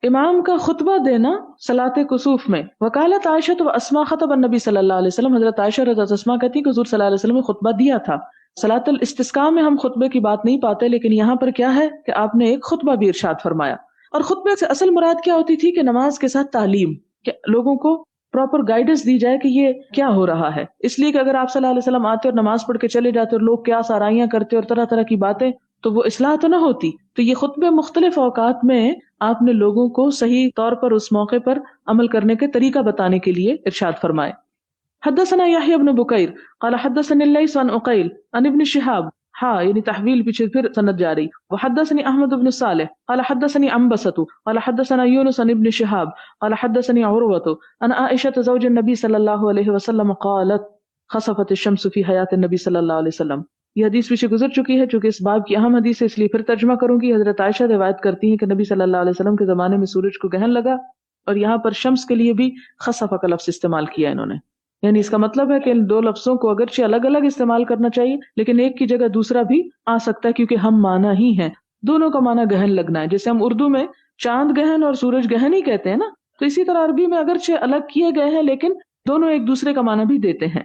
امام کا خطبہ دینا صلاۃ کسوف میں. وقالت عائشہ و اسماء خطب النبی صلی اللہ علیہ وسلم، حضرت عائشہ اور حضرت اسماء کہتی کہ حضور صلی اللہ علیہ وسلم نے خطبہ دیا تھا. صلاۃ الاستسقاء میں ہم خطبے کی بات نہیں پاتے، لیکن یہاں پر کیا ہے کہ آپ نے ایک خطبہ بھی ارشاد فرمایا. اور خطبے سے اصل مراد کیا ہوتی تھی کہ نماز کے ساتھ تعلیم، کہ لوگوں کو پراپر گائیڈنس دی جائے کہ یہ کیا ہو رہا ہے. اس لیے کہ اگر آپ صلی اللہ علیہ وسلم آتے اور نماز پڑھ کے چلے جاتے اور لوگ کیا سارائیاں کرتے اور طرح طرح کی باتیں، تو وہ اصلاح تو نہ ہوتی. تو یہ خطبے مختلف اوقات میں آپ نے لوگوں کو صحیح طور پر اس موقع پر عمل کرنے کے طریقہ بتانے کے لیے ارشاد فرمائے. حدثنا يحيى بن بكير قال حدثني الليث عن عقيل عن ابن شهاب یعنی تحویل پیچھے پھر سند جاری. وحدثني احمد بن صالح قال حدثني عنبسة قال حدثنا يونس عن ابن شهاب قال حدثني عروة عن عائشة زوج النبي صلى الله عليه وسلم قالت خسفت الشمس في حياة النبي صلى الله عليه وسلم. یہ حدیث پیچھے گزر چکی ہے، چونکہ اس باب کی اہم حدیث ہے اس لیے پھر ترجمہ کروں گی. حضرت عائشہ روایت کرتی ہیں کہ نبی صلی اللہ علیہ وسلم کے زمانے میں سورج کو گہن لگا، اور یہاں پر شمس کے لیے بھی خسف کا لفظ استعمال کیا انہوں نے. یعنی اس کا مطلب ہے کہ ان 2 لفظوں کو اگرچہ الگ الگ استعمال کرنا چاہیے، لیکن ایک کی جگہ دوسرا بھی آ سکتا ہے، کیونکہ ہم معنی ہی ہیں، دونوں کا معنی گہن لگنا ہے. جیسے ہم اردو میں چاند گہن اور سورج گہن ہی کہتے ہیں نا، تو اسی طرح عربی میں اگرچہ الگ کیے گئے ہیں لیکن دونوں ایک دوسرے کا معنی بھی دیتے ہیں.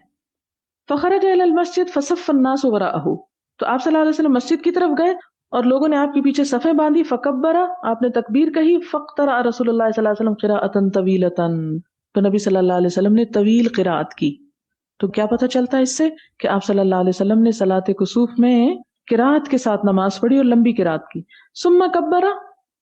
فخرج الى المسجد فصف الناس وراءه، تو آپ صلی اللہ علیہ وسلم مسجد کی طرف گئے اور لوگوں نے آپ کے پیچھے صفیں باندھی. فکبر، آپ نے تکبیر کہی. فاقترأ رسول اللہ صلی اللہ علیہ وسلم قراءۃ طویلۃ، تو نبی صلی اللہ علیہ وسلم نے طویل قرات کی. تو کیا پتہ چلتا ہے اس سے کہ آپ صلی اللہ علیہ وسلم نے صلاۃ کسوف میں قرات کے ساتھ نماز پڑھی اور لمبی قرات کی. ثم کبر،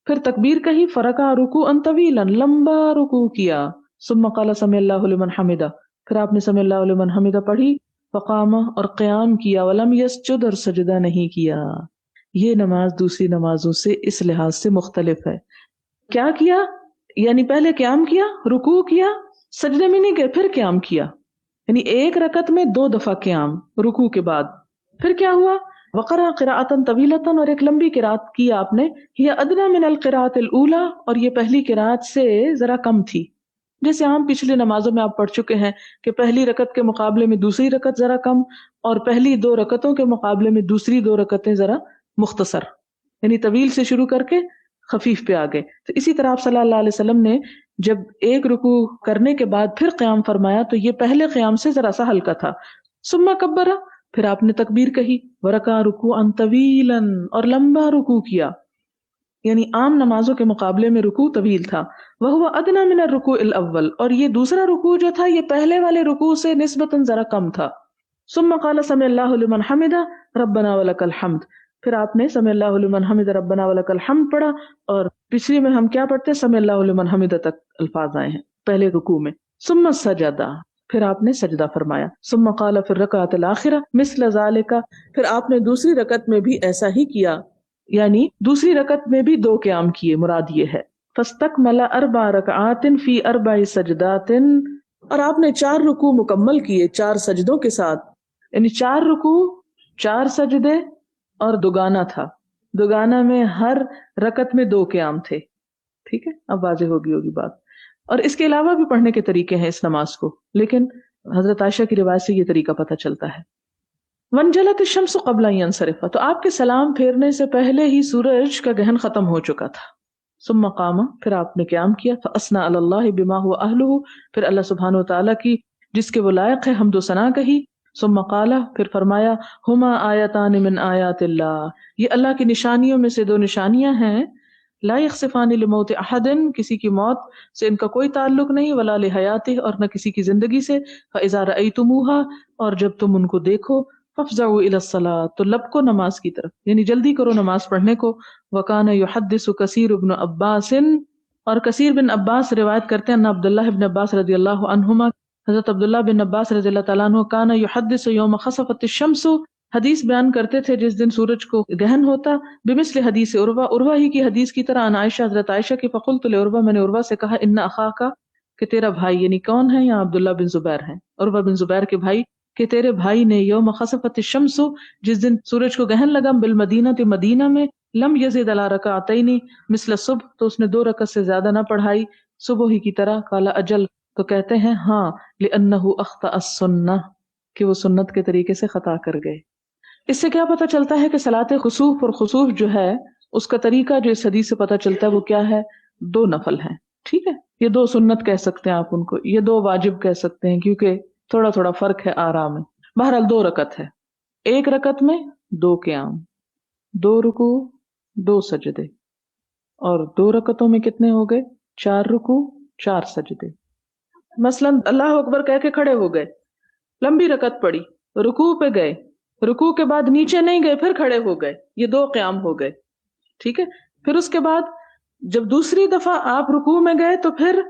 پھر تکبیر کہی، فرکع رکوعا طویلا، لمبا رکوع کیا. ثم قال سمع اللہ لمن حمدہ، پھر آپ نے سمع اللہ لمن حمدہ پڑھی. فقام، اور قیام کیا. ولم یسجد، اور سجدہ نہیں کیا. یہ نماز دوسری نمازوں سے اس لحاظ سے مختلف ہے. کیا کیا؟ یعنی پہلے قیام کیا، رکوع کیا، سجدے میں نہیں گئے، پھر قیام کیا. یعنی ایک رکعت میں 2 دفعہ قیام رکوع کے بعد. پھر کیا ہوا؟ وقرأ قراءۃ طویلۃ، اور ایک لمبی قرات کی آپ نے. ہی ادنی من القراءۃ الاولی، اور یہ پہلی قرات سے ذرا کم تھی. جیسے عام پچھلی نمازوں میں آپ پڑھ چکے ہیں کہ پہلی رکعت کے مقابلے میں دوسری رکعت ذرا کم، اور پہلی 2 رکعتوں کے مقابلے میں دوسری 2 رکعتیں ذرا مختصر، یعنی طویل سے شروع کر کے خفیف پہ آ گئے. تو اسی طرح آپ صلی اللہ علیہ وسلم نے جب ایک رکوع کرنے کے بعد پھر قیام فرمایا تو یہ پہلے قیام سے ذرا سا ہلکا تھا. ثم کبر، پھر آپ نے تکبیر کہی. ورکع رکوعا طویلا، اور لمبا رکوع کیا. یعنی عام نمازوں کے مقابلے میں رکوع طویل تھا. وہو ادنی من الرکوع الاول، اور یہ دوسرا رکوع جو تھا یہ پہلے والے رکوع سے نسبتاً ذرا کم تھا. ثم قال سمع اللہ لمن حمدہ ربنا ولک الحمد، پھر آپ نے سمع اللہ لمن حمدہ ربنا ولک الحمد پڑھا. اور پچھلی میں ہم کیا پڑھتے ہیں؟ سمع اللہ لمن حمدہ تک الفاظ آئے ہیں پہلے رکوع میں. ثم سجدہ، پھر آپ نے سجدہ فرمایا. ثم قال فی الرکعۃ الآخرہ مثل ذلک، پھر آپ نے دوسری رکعت میں بھی ایسا ہی کیا، یعنی دوسری رکعت میں بھی 2 قیام کیے. مراد یہ ہے فاستکمل 4 رکعات فی 4 سجدات، اور آپ نے 4 رکوع مکمل کیے 4 سجدوں کے ساتھ. یعنی 4 رکوع 4 سجدے اور دوگانہ تھا. دوگانہ میں ہر رکعت میں 2 قیام تھے. ٹھیک ہے، اب واضح ہوگی بات. اور اس کے علاوہ بھی پڑھنے کے طریقے ہیں اس نماز کو، لیکن حضرت عائشہ کی روایت سے یہ طریقہ پتہ چلتا ہے. وانجلت الشمس قبل ان ينصرف، تو آپ کے سلام پھیرنے سے پہلے ہی سورج کا گہن ختم ہو چکا تھا. ثم قام، پھر آپ نے قیام کیا. فاثنى على الله بما هو اهله، پھر اللہ سبحانہ وتعالی کی جس کے وہ لائق ہے حمد و ثنا کہی. ثم قال، پھر فرمایا ہما آیتان من آیات اللہ، یہ اللہ کی نشانیوں میں سے 2 نشانیاں ہیں. لا یخسفان لموت احد، کسی کی موت سے ان کا کوئی تعلق نہیں. ولا لحیاتہ، اور نہ کسی کی زندگی سے. فاذا رأیتموها، اور جب تم ان کو دیکھو. فافزعوا الى الصلاۃ، تو لپکو نماز کی طرف، یعنی جلدی کرو نماز پڑھنے کو. وکان یحدث کثیر بن عباس، اور کثیر بن عباس روایت کرتے ہیں ان عبداللہ بن عباس رضی اللہ عنہما، حضرت عبداللہ بن عباس رضی اللہ تعالیٰ عنہ، کان یحدث یوم خسفت الشمس، حدیث بیان کرتے تھے جس دن سورج کو گہن ہوتا. بمثل حدیث عروہ، عروہ ہی کی حدیث کی طرح. عن عائشہ، حضرت عائشہ کی. فقلت لعروہ، میں نے عروہ سے کہا ان اخاک، کہ تیرا بھائی، یعنی کون ہے یہاں؟ عبداللہ بن زبیر ہیں، عروہ بن زبیر کے بھائی، کہ تیرے بھائی نے یوم خسفت الشمس، جس دن سورج کو گہن لگا، بالمدینہ، مدینہ میں، لم یزد علی رکعتین مثل الصبح، تو اس نے 2 رکعت سے زیادہ نہ پڑھائی صبح ہی کی طرح. قال اجل، تو کہتے ہیں ہاں، لأنہ اخطأ السنہ، کہ وہ سنت کے طریقے سے خطا کر گئے. اس سے کیا پتہ چلتا ہے کہ صلاۃ خسوف، اور خسوف جو ہے اس کا طریقہ جو اس حدیث سے پتہ چلتا ہے وہ کیا ہے؟ 2 نفل ہیں. ٹھیک ہے، یہ 2 سنت کہہ سکتے ہیں آپ ان کو، یہ 2 واجب کہہ سکتے ہیں، کیونکہ تھوڑا تھوڑا فرق ہے آرا میں. بہرحال 2 رکعت ہے، ایک رکعت میں 2 قیام، 2 رکوع 2 سجدے، اور 2 رکعتوں میں کتنے ہو گئے؟ 4 رکوع 4 سجدے. مثلا اللہ اکبر کہہ کے کھڑے ہو گئے، لمبی رکعت پڑی، رکوع پہ گئے، رکوع کے بعد نیچے نہیں گئے، پھر کھڑے ہو گئے، یہ 2 قیام ہو گئے. ٹھیک ہے، پھر اس کے بعد جب دوسری دفعہ آپ رکوع میں گئے تو پھر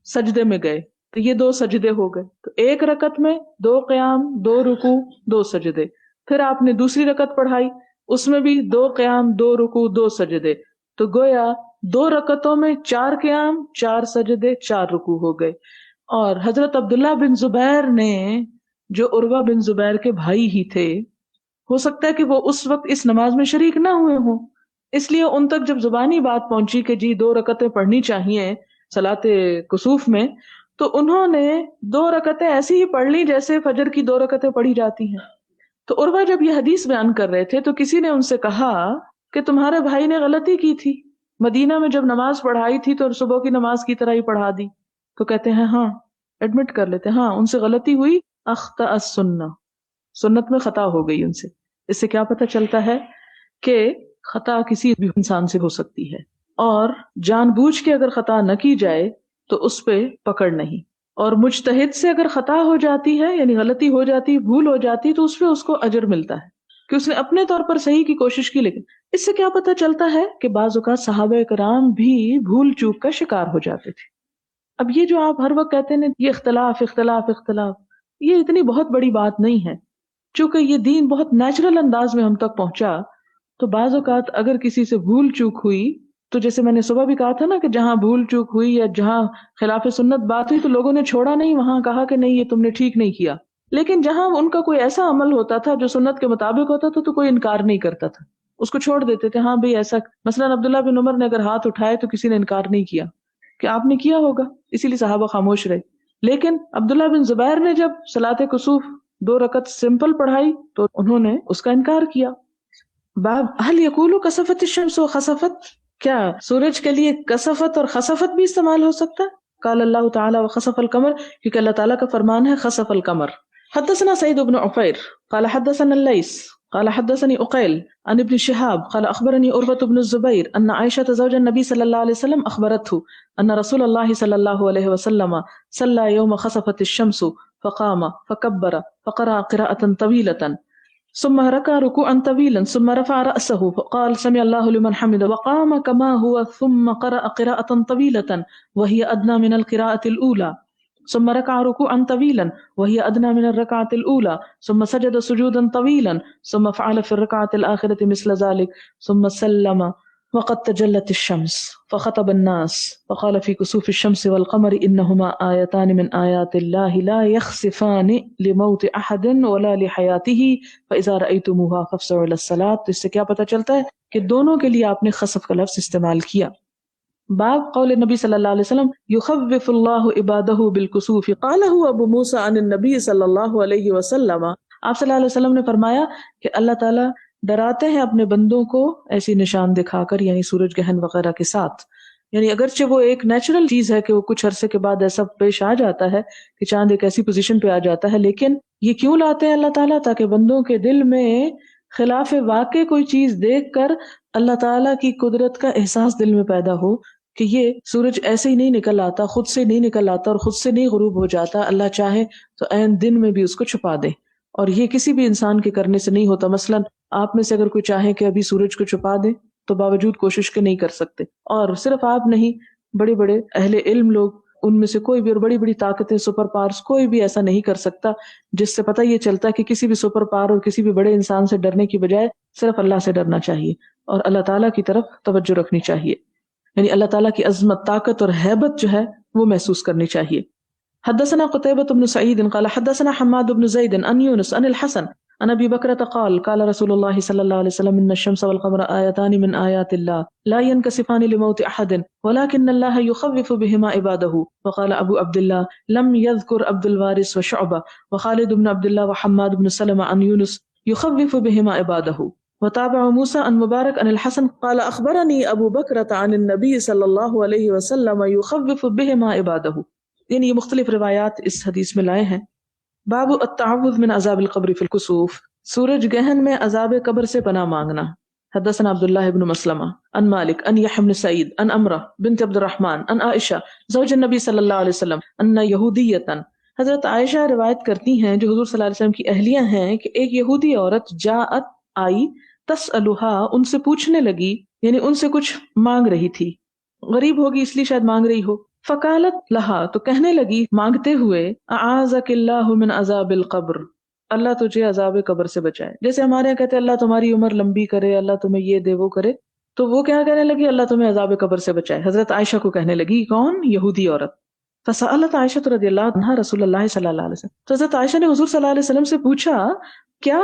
سجدے میں گئے، تو یہ 2 سجدے ہو گئے. تو ایک رکعت میں 2 قیام، 2 رکوع 2 سجدے. پھر آپ نے دوسری رکعت پڑھائی، اس میں بھی 2 قیام، 2 رکوع 2 سجدے. تو گویا 2 رکعتوں میں 4 قیام، 4 سجدے، 4 رکوع ہو گئے. اور حضرت عبداللہ بن زبیر نے، جو عروہ بن زبیر کے بھائی ہی تھے، ہو سکتا ہے کہ وہ اس وقت اس نماز میں شریک نہ ہوئے ہوں، اس لیے ان تک جب زبانی بات پہنچی کہ جی 2 رکعتیں پڑھنی چاہیے صلاۃ کسوف میں، تو انہوں نے 2 رکعتیں ایسی ہی پڑھ لی جیسے فجر کی 2 رکعتیں پڑھی جاتی ہیں. تو عروہ جب یہ حدیث بیان کر رہے تھے تو کسی نے ان سے کہا کہ تمہارے بھائی نے غلطی کی تھی، مدینہ میں جب نماز پڑھائی تھی تو صبح کی نماز کی طرح ہی پڑھا دی. تو کہتے ہیں ہاں، ایڈمٹ کر لیتے ہیں، ہاں ان سے غلطی ہوئی، اخطأ السنہ، سنت میں خطا ہو گئی ان سے. اس سے کیا پتہ چلتا ہے کہ خطا کسی بھی انسان سے ہو سکتی ہے، اور جان بوجھ کے اگر خطا نہ کی جائے تو اس پہ پکڑ نہیں. اور مجتہد سے اگر خطا ہو جاتی ہے یعنی غلطی ہو جاتی، بھول ہو جاتی، تو اس پہ اس کو اجر ملتا ہے کہ اس نے اپنے طور پر صحیح کی کوشش کی. لیکن اس سے کیا پتہ چلتا ہے کہ بعض اوقات صحابہ کرام بھی بھول چوک کا شکار ہو جاتے تھے. اب یہ جو آپ ہر وقت کہتے ہیں یہ اختلاف اختلاف اختلاف، یہ اتنی بہت بڑی بات نہیں ہے. چونکہ یہ دین بہت نیچرل انداز میں ہم تک پہنچا، تو بعض اوقات اگر کسی سے بھول چوک ہوئی، تو جیسے میں نے صبح بھی کہا تھا نا کہ جہاں بھول چوک ہوئی یا جہاں خلاف سنت بات ہوئی تو لوگوں نے چھوڑا نہیں، وہاں کہا کہ نہیں یہ تم نے ٹھیک نہیں کیا. لیکن جہاں ان کا کوئی ایسا عمل ہوتا تھا جو سنت کے مطابق ہوتا تھا تو کوئی انکار نہیں کرتا تھا، اس کو چھوڑ دیتے تھے. ہاں بھئی ایسا، مثلا عبداللہ بن عمر نے اگر ہاتھ اٹھائے تو کسی نے انکار نہیں کیا کہ آپ نے کیا ہوگا، اسی لیے صحابہ خاموش رہے. لیکن عبداللہ بن زبیر نے جب صلاۃ کسوف 2 رکعت سمپل پڑھائی تو انہوں نے اس کا انکار کیا. باب هل يقول کسفت الشمس وخسفت، کیا سورج کے لیے کسفت اور خسفت بھی استعمال ہو سکتا ہے؟ قال اللہ تعالی وخسف القمر، کیونکہ اللہ تعالیٰ کا فرمان ہے خسف القمر. حدثنا سعید بن عفیر قال حدثنا الليث قال حدثني عقيل عن ابن شهاب قال اخبرني عروة بن الزبير ان عائشة زوج النبي صلى الله عليه وسلم اخبرته ان رسول الله صلى الله عليه وسلم صلى يوم خسفت الشمس فقام فكبر فقرأ قراءة طويلة ثم ركع ركوعا طويلا ثم رفع رأسه فقال سمع الله لمن حمده وقام كما هو ثم قرأ قراءة طويلة وهي أدنى من القراءة الأولى ثم ركع ركوعا طويلا وهي أدنى من الركعة الأولى ثم سجد سجودا طويلا ثم فعل في الركعة الآخرة مثل ذلك ثم سلم وقد تجلت الشمس فخطب الناس فقال في كسوف الشمس والقمر إنهما آيتان من آيات الله لا يخسفان لموت أحد ولا لحياته فإذا رأيتموها فافزعوا إلى الصلاة. تو اس سے کیا پتہ چلتا ہے کہ دونوں کے لیے آپ نے خسف کا لفظ استعمال کیا. باب قول نبی صلی اللہ علیہ وسلم یخوف اللہ عبادہ بالکسوف قالہ ابو موسیٰ عن النبی صلی اللہ علیہ وسلم. آپ صلی اللہ علیہ وسلم نے فرمایا کہ اللہ تعالیٰ ڈراتے ہیں اپنے بندوں کو ایسی نشان دکھا کر، یعنی سورج گرہن وغیرہ کے ساتھ. یعنی اگرچہ وہ ایک نیچرل چیز ہے کہ وہ کچھ عرصے کے بعد ایسا پیش آ جاتا ہے کہ چاند ایک ایسی پوزیشن پہ آ جاتا ہے، لیکن یہ کیوں لاتے ہیں اللہ تعالیٰ؟ تاکہ بندوں کے دل میں خلاف واقع کوئی چیز دیکھ کر اللہ تعالیٰ کی قدرت کا احساس دل میں پیدا ہو کہ یہ سورج ایسے ہی نہیں نکل آتا، خود سے نہیں نکل آتا اور خود سے نہیں غروب ہو جاتا، اللہ چاہے تو عین دن میں بھی اس کو چھپا دے. اور یہ کسی بھی انسان کے کرنے سے نہیں ہوتا. مثلا آپ میں سے اگر کوئی چاہے کہ ابھی سورج کو چھپا دے تو باوجود کوشش کے نہیں کر سکتے. اور صرف آپ نہیں، بڑے بڑے اہل علم لوگ، ان میں سے کوئی بھی، اور بڑی بڑی طاقتیں، سپر پاورز، کوئی بھی ایسا نہیں کر سکتا جس سے پتہ یہ چلتا کہ کسی بھی سپر پاور اور کسی بھی بڑے انسان سے ڈرنے کی بجائے صرف اللہ سے ڈرنا چاہیے اور اللہ تعالیٰ کی طرف توجہ رکھنی چاہیے. یعنی اللہ تعالیٰ کی عظمت، طاقت اور ہیبت جو ہے وہ محسوس کرنی چاہیے. حدثنا قتيبة بن سعيد قال حدثنا حماد بن زيد عن يونس عن الحسن عن ابي بكرة قال قال رسول الله صلى الله عليه وسلم ان الشمس والقمر آيتان من آيات الله لا ينكسفان لموت احد ولكن الله يخوف بهما عباده. وقال ابو عبد الله لم يذكر عبد الوارث وشعبة وخالد بن عبد الله وحماد بن سلمة عن يونس يخوف بهما عباده. وتابع موسى عن مبارك عن الحسن قال اخبرني ابو بكرة عن النبي صلى الله عليه وسلم يخوف بهما عباده. یعنی یہ مختلف روایات اس حدیث میں لائے ہیں. باب التعوذ من عذاب القبر فی الکسوف، سورج گہن میں عذاب قبر سے پناہ مانگنا. حدثنا عبداللہ بن مسلمہ عن مالک عن یحیی بن سعید عن امرہ بنت عبد الرحمن عن عائشہ زوج النبی صلی اللہ علیہ وسلم ان یہودیۃ، حضرت عائشہ روایت کرتی ہیں جو حضور صلی اللہ علیہ وسلم کی اہلیہ ہیں کہ ایک یہودی عورت جاءت آئی، تسألھا ان سے پوچھنے لگی، یعنی ان سے کچھ مانگ رہی تھی، غریب ہوگی اس لیے شاید مانگ رہی ہو. فقالت لہا تو کہنے لگی مانگتے ہوئے، اعاذک اللہ من عذاب القبر، اللہ تجھے عذاب قبر سے بچائے. جیسے ہمارے یہاں کہتے ہیں اللہ تمہاری عمر لمبی کرے، اللہ تمہیں یہ دے وہ کرے، تو وہ کیا کہنے لگی؟ اللہ تمہیں عذاب قبر سے بچائے. حضرت عائشہ کو کہنے لگی، کون؟ یہودی عورت. فسألت عائشہ رضی اللہ عنہا رسول اللہ صلی اللہ علیہ وسلم، تو حضرت عائشہ نے حضور صلی اللہ علیہ وسلم سے پوچھا، کیا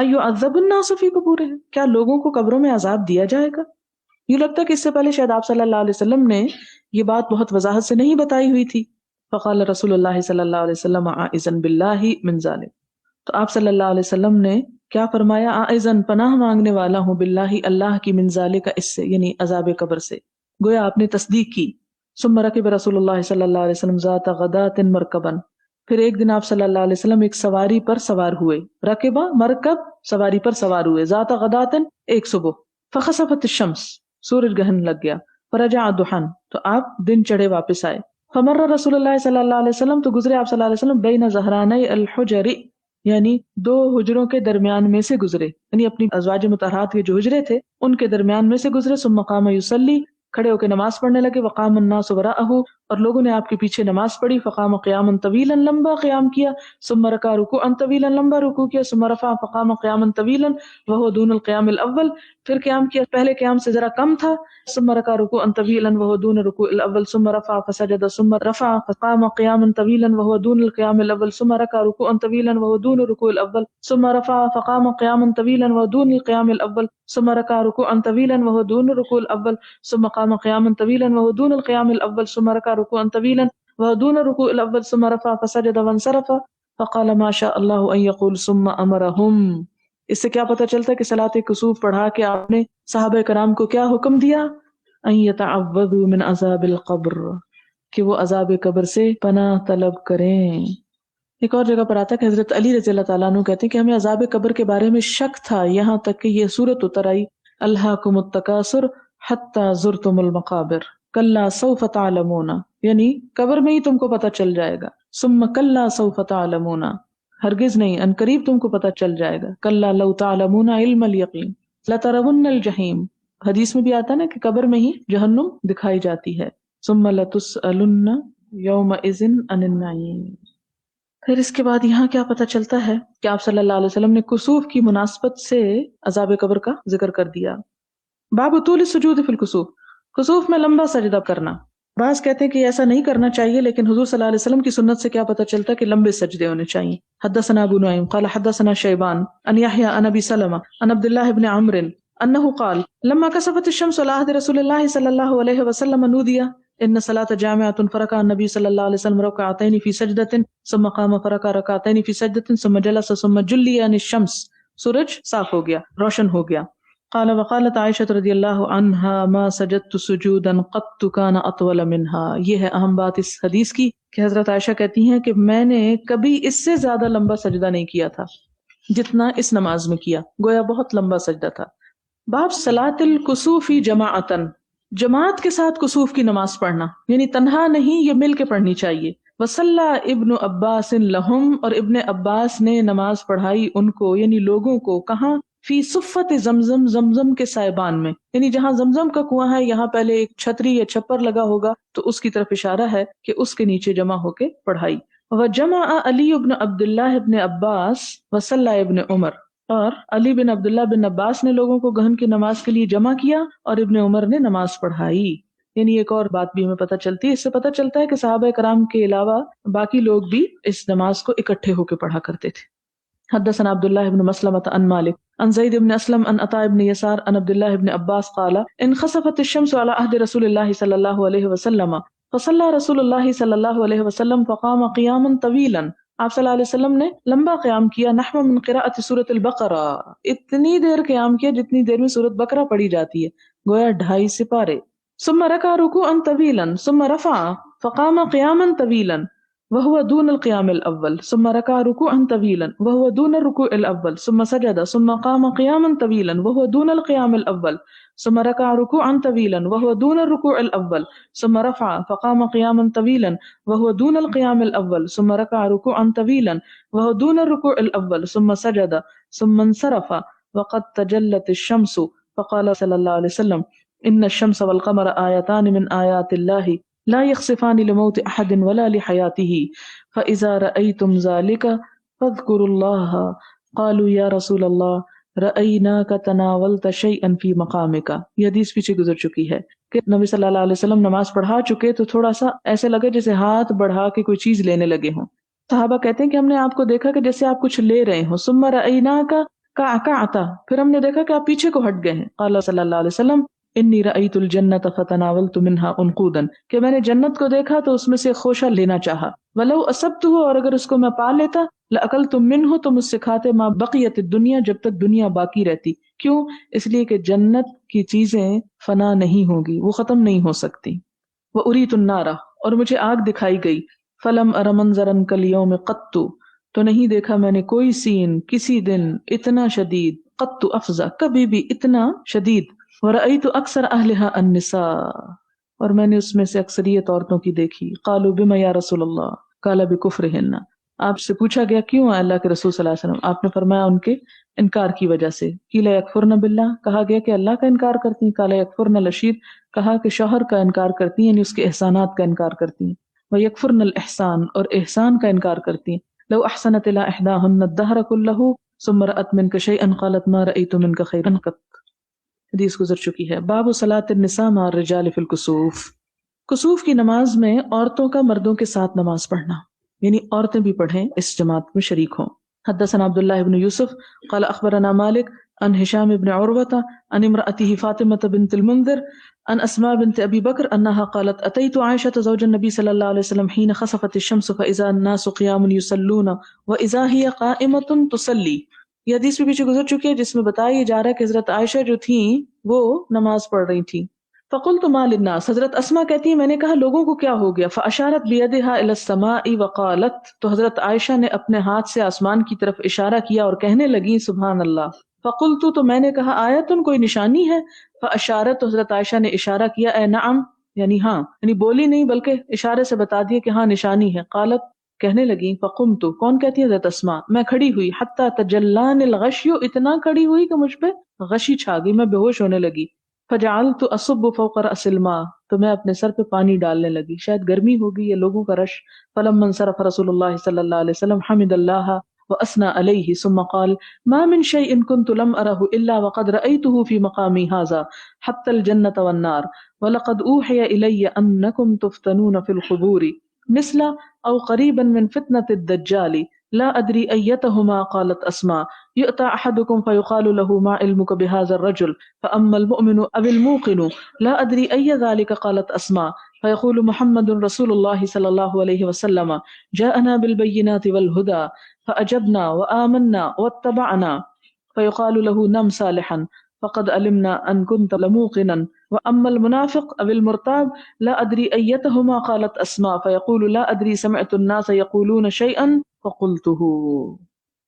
ایعذب الناس فی قبورہم، کیا لوگوں کو قبروں میں عذاب دیا جائے گا؟ یوں لگتا ہے کہ اس سے پہلے شاید آپ صلی اللہ علیہ وسلم نے یہ بات بہت وضاحت سے نہیں بتائی ہوئی تھی. فقال رسول اللہ صلی اللہ علیہ وسلم عائذن باللہ من ذلک، تو آپ صلی اللہ علیہ وسلم نے کیا فرمایا؟ عائذن پناہ مانگنے والا ہوں، باللہ اللہ کی، من ذلک اس سے، یعنی عذاب قبر سے. گویا آپ نے تصدیق کی. ثم رکب رسول اللہ صلی اللہ علیہ وسلم ذات غدات مرکبا، پھر ایک دن آپ صلی اللہ علیہ وسلم ایک سواری پر سوار ہوئے. رکبہ مرکب، سواری پر سوار ہوئے. ذات غدات ایک صبح. فخسفت الشمس، سورج گہن لگ گیا. فرجع ضحا، تو آپ دن چڑھے واپس آئے. فمر رسول اللہ صلی اللہ علیہ وسلم، تو گزرے آپ صلی اللہ علیہ وسلم بین ظہرانی الحجر، یعنی دو حجروں کے درمیان میں سے گزرے، یعنی اپنی ازواج مطہرات کے جو حجرے تھے ان کے درمیان میں سے گزرے. ثم قام یصلی، کھڑے ہو کے نماز پڑھنے لگے. وقام الناس وراءہ، اور لوگوں نے آپ کے پیچھے نماز پڑھی. فقام قیاما طویلا، لمبا قیام کیا. ثم رکع رکوعا طویلا، لمبا رکوع کیا. ثم رفع فقام قیاما طویلا وهو دون القیام الاول، پھر قیام کیا پہلے قیام سے ذرا کم تھا. ثم ركع ركوعا طويلا وهو دون الركوع الاول ثم رفع فسجد ثم رفع فقام قياما طويلا وهو دون القيام الاول ثم ركع ركوعا طويلا وهو دون الركوع الاول ثم رفع فقام قياما طويلا وهو دون القيام الاول ثم ركع ركوعا طويلا وهو دون الركوع الاول ثم قام قياما طويلا وهو دون القيام الاول ثم ركع ركوعا طويلا وهو دون الركوع الاول ثم رفع فسجد وانصرف فقال ما شاء الله ان يقول ثم امرهم. اس سے کیا پتہ چلتا ہے کہ صلاۃ کسوف پڑھا کے آپ نے صحابہ کرام کو کیا حکم دیا؟ ان یتعوذوا من عذاب القبر، کہ وہ عذاب قبر سے پناہ طلب کریں. ایک اور جگہ پر آتا ہے کہ حضرت علی رضی اللہ تعالیٰ عنہ کہتے ہیں کہ ہمیں عذاب قبر کے بارے میں شک تھا یہاں تک کہ یہ سورت اتر آئی، الہاکم التکاثر حتی زرتم المقابر کلا سوف تعلمون، یعنی قبر میں ہی تم کو پتہ چل جائے گا. ثم کلا سوف تعلمون، ہرگز نہیں، ان قریب تم کو پتہ چل جائے گا. کلا لو تعلمون علم الیقین لترون الجحیم، حدیث میں بھی آتا ہے نا کہ قبر میں ہی جہنم دکھائی جاتی ہے. ثم لتسألن یومئذ عن النعیم. پھر اس کے بعد یہاں کیا پتہ چلتا ہے کہ آپ صلی اللہ علیہ وسلم نے کسوف کی مناسبت سے عذاب قبر کا ذکر کر دیا. باب طول السجود فی الکسوف، کسوف میں لمبا سجدہ کرنا. بعض کہتے ہیں کہ ایسا نہیں کرنا چاہیے، لیکن حضور صلی اللہ علیہ وسلم کی سنت سے کیا پتہ چلتا ہے کہ لمبے سجدے ہونے چاہیے. حدثنا ابو نعیم قال حدثنا شیبان ان یحیی عن ابی سلمہ ان عبد اللہ بن عمرو انه قال لما كسفت الشمس على عهد رسول الله صلى الله عليه وسلم نودي ان صلاة جامعة فركع النبي صلى الله عليه وسلم ركعتين في سجدة ثم قام فركع ركعتين في سجدة ثم جلس ثم جلي عن الشمس، سورج صاف ہو گیا، روشن ہو گیا. قال وقالت عائشة رضی اللہ عنہا ما سجدت سجودا قط كان اطول منها. یہ ہے اہم بات اس حدیث کی کہ حضرت عائشہ کہتی ہیں کہ میں نے کبھی اس سے زیادہ لمبا سجدہ نہیں کیا تھا جتنا اس نماز میں کیا، گویا بہت لمبا سجدہ تھا. باب صلاۃ الکسوف جماعتن، جماعت کے ساتھ کسوف کی نماز پڑھنا، یعنی تنہا نہیں، یہ مل کے پڑھنی چاہیے. وصلی ابن عباس لہم، اور ابن عباس نے نماز پڑھائی ان کو، یعنی لوگوں کو. کہاں؟ فی صفت زمزم، زمزم کے سائبان میں، یعنی جہاں زمزم کا کنواں ہے یہاں پہلے ایک چھتری یا چھپر لگا ہوگا تو اس کی طرف اشارہ ہے کہ اس کے نیچے جمع ہو کے پڑھائی. وجمع علی بن عبداللہ ابن عباس وصلی ابن عمر، اور علی بن عبداللہ بن عباس نے لوگوں کو گہن کی نماز کے لیے جمع کیا اور ابن عمر نے نماز پڑھائی. یعنی ایک اور بات بھی ہمیں پتہ چلتی ہے، اس سے پتہ چلتا ہے کہ صحابہ کرام کے علاوہ باقی لوگ بھی اس نماز کو اکٹھے ہو کے پڑھا کرتے تھے. حدثنا عبداللہ بن مسلمة عن مالک عن زید بن اسلم عن عطاء بن یسار عن عبداللہ بن عباس قال انخسفت الشمس على عهد رسول اللہ صلی اللہ علیہ وسلم فصلى رسول اللہ صلی اللہ علیہ وسلم فقام قیاما طویلا. آپ صلی اللہ علیہ وسلم نے لمبا قیام کیا، نحو من قراءۃ سورۃ البقرہ، اتنی دیر قیام کیا جتنی دیر میں سورۃ بقرہ پڑھی جاتی ہے، گویا 2.5 سپارے. ثم ركع ركوعا طويلا ثم رفع فقام قياما طويلا وهو دون القيام الأول ثم ركع ركوعا طويلا وهو دون الركوع الأول ثم سجد ثم قام قياما طويلا وهو دون القيام الأول ثم ركع ركوعا طويلا وهو دون الركوع الأول ثم رفع فقام قياما طويلا وهو دون القيام الأول ثم ركع ركوعا طويلا وهو دون الركوع الأول ثم سجد ثم انصرف وقد تجلت الشمس فقال صلى الله عليه وسلم ان الشمس والقمر آیتان من آیات اللہ لا يخسفان لموت احد ولا لحیاته فاذا رأيتم ذلك فاذكروا الله قالوا یا رسول اللہ رأیناک تناولت شیئا فی مقامک. یہ حدیث پیچھے گزر چکی ہے کہ نبی صلی اللہ علیہ وسلم نماز پڑھا چکے تو تھوڑا سا ایسے لگے جیسے ہاتھ بڑھا کے کوئی چیز لینے لگے ہوں. صحابہ کہتے ہیں کہ ہم نے آپ کو دیکھا کہ جیسے آپ کچھ لے رہے ہوں. ثم رأیناک کعکعتا، پھر ہم نے دیکھا کہ آپ پیچھے کو ہٹ گئے ہیں. قال صلی اللہ علیہ وسلم انی رأیت الجنت فتناولت منها انقودا، کہ میں نے جنت کو دیکھا تو اس میں سے خوشہ لینا چاہا. ولو اصبتہ، اور اگر اس کو میں پا لیتا، لأکلت منہ، تو مجھ سے کھاتے، ما بقیت الدنیا، جب تک دنیا باقی رہتی. کیوں؟ اس لیے کہ جنت کی چیزیں فنا نہیں ہوگی، وہ ختم نہیں ہو سکتی. وأریت النار، اور مجھے آگ دکھائی گئی. فلم ار منظرا کالیوم قط، تو نہیں دیکھا میں نے کوئی سین کسی دن اتنا شدید، قط افزع، کبھی بھی اتنا شدید. وَرَأَيْتُ أَكْثَرَ أَهْلِهَا النِّسَاء، اور میں نے اس میں سے اکثریت عورتوں کی دیکھی. قالوا بما یا رسول اللہ قال بکفرہن. آپ سے پوچھا گیا کیوں ہے اللہ کے رسول صلی اللہ علیہ وسلم؟ آپ نے فرمایا ان کے انکار کی وجہ سے. قیل یکفرن باللہ، کہا گیا کہ اللہ کا انکار کرتی ہیں. قال یکفرن العشیر، کہا کہ شوہر کا انکار کرتی ہیں، یعنی اس کے احسانات کا انکار کرتی ہیں. ویکفرن الاحسان، اور احسان کا انکار کرتی ہیں. لو احسنت الى احداهن الدهر كله ثم رأت منك شيئا قالت ما رأيت منك خيرا قط. حدیث گزر چکی ہے. باب صلاۃ النساء مع الرجال فی الکسوف. کسوف کی نماز میں عورتوں کا مردوں کے ساتھ نماز پڑھنا، یعنی عورتیں بھی پڑھیں، اس جماعت میں شریک ہوں. حدثنا عبد الله بن يوسف قال اخبرنا مالك عن هشام بن عروة عن امرأته فاطمة بنت المنذر عن اسماء بنت ابي بكر انها قالت اتيت عائشة زوج النبي صلى الله عليه وسلم حين خسفت الشمس فاذا الناس قيام يصلون واذا هي قائمة تصلي. یہ حدیث بھی پیچھے گزر چکی ہے جس میں بتایا جا رہا ہے کہ حضرت عائشہ جو تھیں وہ نماز پڑھ رہی تھیں. فقلت ما للناس، حضرت اسما کہتی ہیں میں نے کہا لوگوں کو کیا ہو گیا. فاشارت بیدہا الی السماء وقالت، تو حضرت عائشہ نے اپنے ہاتھ سے آسمان کی طرف اشارہ کیا اور کہنے لگی سبحان اللہ. فقلت، تو میں نے کہا آیتن، کوئی نشانی ہے؟ فاشارت، تو حضرت عائشہ نے اشارہ کیا اے نعم، یعنی ہاں، یعنی بولی نہیں بلکہ اشارے سے بتا دیا کہ ہاں نشانی ہے. قالت، کہنے لگی فقمت، کون کہتی ہے؟ حضرت اسما. میں کھڑی ہوئی. حتی تجلان الغشی، اتنا کھڑی ہوئی کہ مجھ پہ غشی چھا گئی، میں بے ہوش ہونے لگی. فجعلت اصب فوق رأس الماء، تو میں اپنے سر پہ پانی ڈالنے لگی، شاید گرمی ہوگی یا لوگوں کا رش. فلما انصرف رسول اللہ صلی اللہ علیہ وسلم حمد اللہ واثنى علیہ ثم قال ما من شيء كنت لم ارہ الا وقد رأيته في مقامی هذا حتى الجنة والنار ولقد اوحي الی انکم تفتنون في القبور مثل او قریبا من فتنة الدجال لا ادری ایتهما. قالت اسماء یؤتى احدکم فیقال له ما علمک بهذا الرجل فاما المؤمن او الموقن لا ادری ای ذلك. قالت اسماء فیقول محمد رسول اللہ صلی اللہ علیہ وسلم جاءنا بالبینات والہدى فاجبنا وآمنا واتبعنا فیقال له نم صالحا فقد علمنا ان كنت لموقنا واما المنافق او المرتاب لا ادری ایتهما. قالت اسماء فیقول لا ادری سمعت الناس یقولون شیئا فقلته.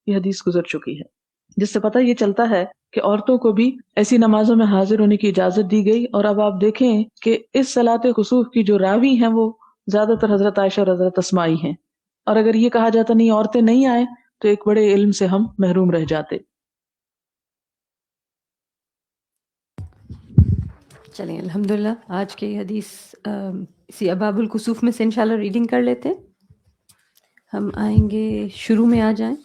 یہ حدیث گزر چکی ہے جس سے پتہ یہ چلتا ہے کہ عورتوں کو بھی ایسی نمازوں میں حاضر ہونے کی اجازت دی گئی. اور اب آپ دیکھیں کہ اس صلاۃ کسوف کی جو راوی ہیں وہ زیادہ تر حضرت عائشہ اور حضرت اسماء ہی ہیں. اور اگر یہ کہا جاتا نہیں عورتیں نہیں آئیں تو ایک بڑے علم سے ہم محروم رہ جاتے.
چلیں الحمدللہ آج کی حدیث اسی ابواب الکسوف میں سے انشاءاللہ ریڈنگ کر لیتے. ہم آئیں گے، شروع میں آ جائیں.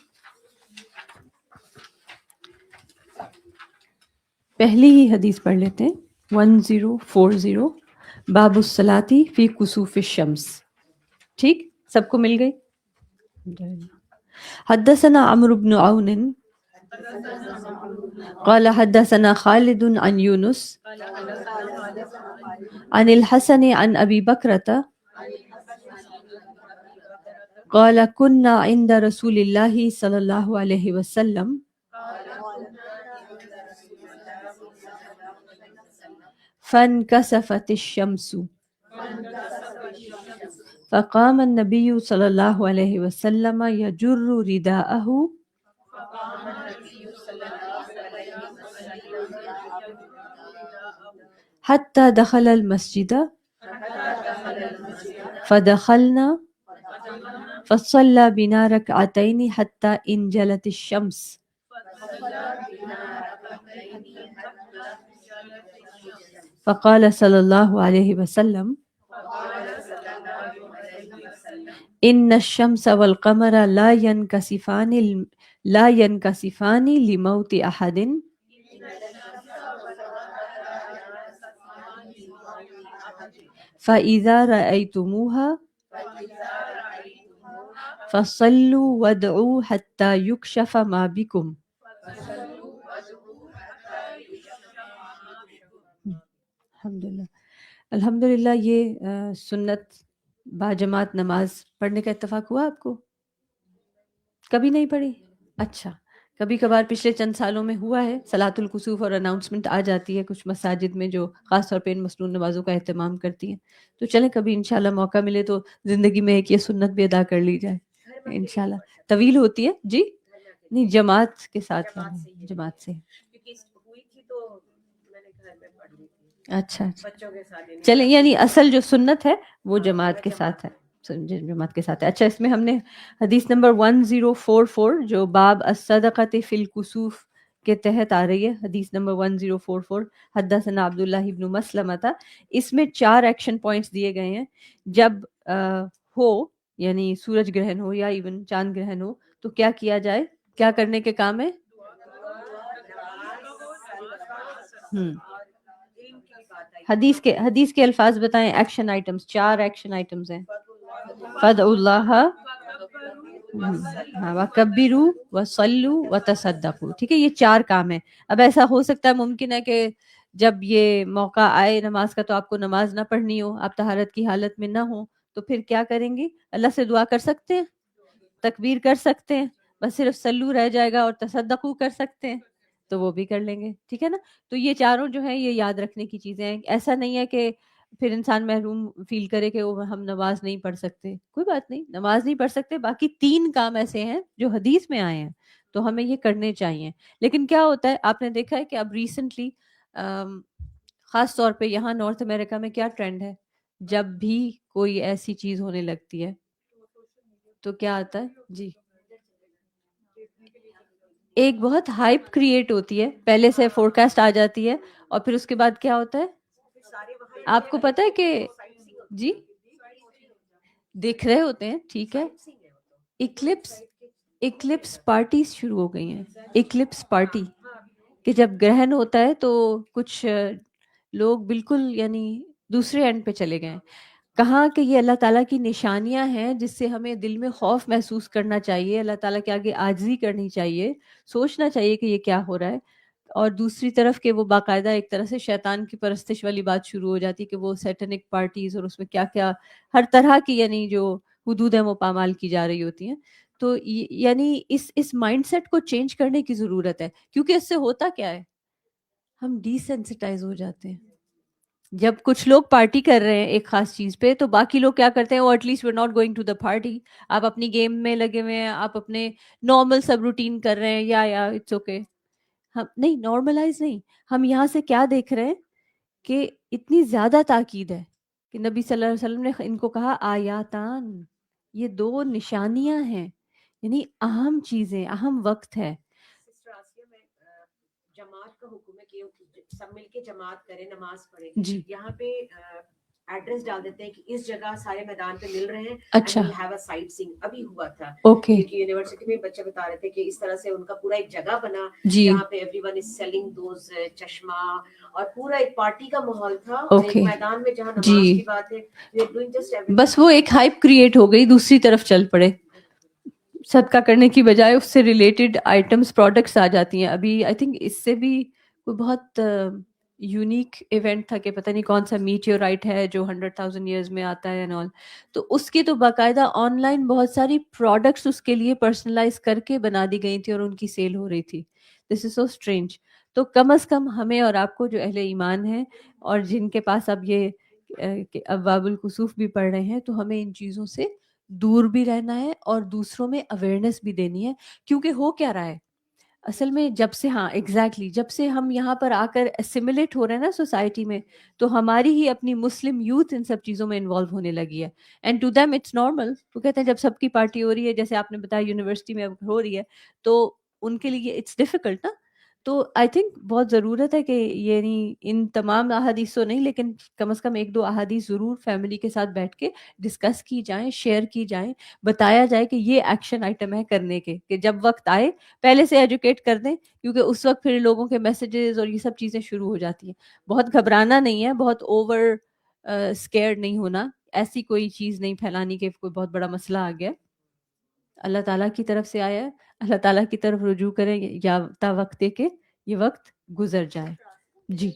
پہلی ہی حدیث پڑھ لیتے ہیں 1040 باب الصلاۃ فی کسوف الشمس. ٹھیک، سب کو مل گئی؟ حدثنا عمرو بن عون قال حدثنا خالد عن يونس عن الحسن عن ابي بكرة قال كنا عند رسول الله صلى الله عليه وسلم فانكسفت الشمس فقام النبي صلى الله عليه وسلم يجر رداءه حتى دخل المسجد فدخلنا فصلى بنا ركعتين حتى انجلت الشمس فقال صلى الله عليه وسلم إن الشمس والقمر لا ينكسفان لموت أحد فإذا رأيتموها فصلوا وادعوا حتى يكشف ما بكم. الحمدللہ یہ سنت باجماعت نماز پڑھنے کا اتفاق ہوا آپ کو؟ کبھی نہیں پڑھی؟ اچھا، کبھی کبھار پچھلے چند سالوں میں ہوا ہے صلاۃ الکسوف اور اناؤنسمنٹ آ جاتی ہے کچھ مساجد میں جو خاص طور پہ ان مسنون نمازوں کا اہتمام کرتی ہیں. تو چلیں کبھی انشاءاللہ موقع ملے تو زندگی میں ایک یہ سنت بھی ادا کر لی جائے انشاءاللہ. طویل ہوتی ہے جی؟ نہیں، جماعت کے ساتھ جماعت سے.
کیونکہ ہوئی تھی تو میں نے گھر میں پڑھ لی تھی.
اچھا
بچوں کے ساتھ یعنی
چلیں، یعنی اصل جو سنت ہے وہ جماعت کے ساتھ ہے، جماعت کے ساتھ ہے. اچھا، اس میں ہم نے حدیث نمبر 1044 جو باب الصدقۃ فی الکسوف کے تحت آ رہی ہے، حدیث نمبر 1044، حدثنا عبداللہ ابن مسلمہ تھا. اس میں 4 ایکشن پوائنٹس دیے گئے ہیں. جب ہو یعنی سورج گرہن ہو یا ایون چاند گرہن ہو تو کیا کیا جائے، کیا کرنے کے کام ہے؟ حدیث کے الفاظ بتائیں. ایکشن آئٹمز 4 ایکشن آئٹمز ہیں. فدعوا اللہ، وکبروا وصلوا وتصدقوا. ٹھیک ہے، یہ 4 کام ہیں. اب ایسا ہو سکتا ہے، ممکن ہے کہ جب یہ موقع آئے نماز کا تو آپ کو نماز نہ پڑھنی ہو، آپ طہارت کی حالت میں نہ ہو، تو پھر کیا کریں گے؟ اللہ سے دعا کر سکتے ہیں، تکبیر کر سکتے ہیں، بس صرف سلو رہ جائے گا، اور تصدقو کر سکتے ہیں تو وہ بھی کر لیں گے. ٹھیک ہے نا؟ تو یہ چاروں جو ہیں یہ یاد رکھنے کی چیزیں ہیں. ایسا نہیں ہے کہ پھر انسان محروم فیل کرے کہ وہ ہم نماز نہیں پڑھ سکتے. کوئی بات نہیں، نماز نہیں پڑھ سکتے، باقی 3 کام ایسے ہیں جو حدیث میں آئے ہیں تو ہمیں یہ کرنے چاہیے. لیکن کیا ہوتا ہے، آپ نے دیکھا ہے کہ اب ریسنٹلی خاص طور پہ یہاں نارتھ امریکہ میں کیا ٹرینڈ ہے، جب بھی کوئی ایسی چیز ہونے لگتی ہے تو کیا آتا ہے جی، ایک بہت ہائپ کریٹ ہوتی ہے، پہلے سے فورکاسٹ آ جاتی ہے، اور پھر اس کے بعد کیا ہوتا ہے، آپ کو پتہ ہے کہ جی دیکھ رہے ہوتے ہیں. ٹھیک ہے، ایکلپس پارٹیز شروع ہو گئی ہیں. ایکلپس پارٹی کہ جب گرہن ہوتا ہے تو کچھ لوگ بالکل یعنی دوسرے اینڈ پہ چلے گئے. کہاں کہ یہ اللہ تعالیٰ کی نشانیاں ہیں جس سے ہمیں دل میں خوف محسوس کرنا چاہیے، اللہ تعالیٰ کے آگے عاجزی کرنی چاہیے، سوچنا چاہیے کہ یہ کیا ہو رہا ہے. اور دوسری طرف کہ وہ باقاعدہ ایک طرح سے شیطان کی پرستش والی بات شروع ہو جاتی کہ وہ سیٹنک پارٹیز اور اس میں کیا کیا ہر طرح کی یعنی جو حدود وہ پامال کی جا رہی ہوتی ہیں. تو یعنی اس مائنڈ سیٹ کو چینج کرنے کی ضرورت ہے، کیونکہ اس سے ہوتا کیا ہے، ہم ڈی سینسٹائز ہو جاتے ہیں. جب کچھ لوگ پارٹی کر رہے ہیں ایک خاص چیز پہ تو باقی لوگ کیا کرتے ہیں، وہ at least we are not going to the party. آپ اپنی گیم میں لگے ہوئے ہیں، آپ اپنے نارمل سب روٹین کر رہے ہیں، یا اٹس اوکے. ہم نہیں، نارملائز نہیں، ہم یہاں سے کیا دیکھ رہے ہیں کہ اتنی زیادہ تاکید ہے کہ نبی صلی اللہ علیہ وسلم نے ان کو کہا آیاتان، یہ 2 نشانیاں ہیں، یعنی اہم چیزیں، اہم وقت ہے.
جماعت کا حکم ہے کہ سب مل کے جماعت کریں، نماز پڑھیں.
جی
یہاں پہ ایڈریس ڈال دیتے ہیں کہ اس جگہ سارے میدان پہ مل رہے ہیں.
اچھا
ہیو اے سائٹ سینگ. ابھی ہوا تھا
اوکے
کیونکہ یونیورسٹی میں بچے بتا رہے تھے کہ اس طرح سے ان کا پورا ایک جگہ بنا
جی
جہاں پہ every is selling those چشمہ، اور پورا ایک پارٹی کا ماحول تھا.
اوکے
ایک میدان میں جہاں نماز
جی،
کی بات ہے، we are doing just everything.
بس وہ ایک ہائپ کریٹ ہو گئی، دوسری طرف چل پڑے. صدقہ کرنے کی بجائے اس سے ریلیٹڈ آئٹمس پروڈکٹس آ جاتی ہیں. ابھی آئی تھنک اس سے بھی کوئی بہت یونیک ایونٹ تھا کہ پتہ نہیں کون سا میٹیورائٹ ہے جو 100,000 ایئرز میں آتا ہے اینڈ آل. تو اس کی تو باقاعدہ آن لائن بہت ساری پروڈکٹس اس کے لیے پرسنلائز کر کے بنا دی گئی تھی اور ان کی سیل ہو رہی تھی. دس از سو اسٹرینج. تو کم از کم ہمیں اور آپ کو جو اہل ایمان ہیں اور جن کے پاس اب یہ ابواب الکسوف بھی پڑھ رہے ہیں، تو ہمیں ان چیزوں سے دور بھی رہنا ہے اور دوسروں میں اویئرنیس بھی دینی ہے. کیونکہ ہو کیا رہا ہے اصل میں، جب سے جب سے ہم یہاں پر آ کر اسیمولیٹ ہو رہے ہیں نا سوسائٹی میں، تو ہماری ہی اپنی مسلم یوتھ ان سب چیزوں میں انوالو ہونے لگی ہے. And to them it's normal. وہ کہتے ہیں جب سب کی پارٹی ہو رہی ہے، جیسے آپ نے بتایا یونیورسٹی میں اب ہو رہی ہے، تو ان کے لیے اٹس ڈیفیکلٹ نا. تو آئی تھنک بہت ضرورت ہے کہ یعنی ان تمام احادیث تو نہیں، لیکن کم از کم 1-2 احادیث ضرور فیملی کے ساتھ بیٹھ کے ڈسکس کی جائیں، شیئر کی جائیں، بتایا جائے کہ یہ ایکشن آئٹم ہے کرنے کے، کہ جب وقت آئے پہلے سے ایجوکیٹ کر دیں، کیونکہ اس وقت پھر لوگوں کے میسیجز اور یہ سب چیزیں شروع ہو جاتی ہیں. بہت گھبرانا نہیں ہے، بہت اوور اسکیئرڈ نہیں ہونا، ایسی کوئی چیز نہیں پھیلانی کہ کوئی بہت بڑا مسئلہ آ گیا. اللہ تعالیٰ کی طرف سے آیا ہے، اللہ تعالیٰ کی طرف رجوع کریں یا تا وقت کہ یہ وقت گزر جائے. جی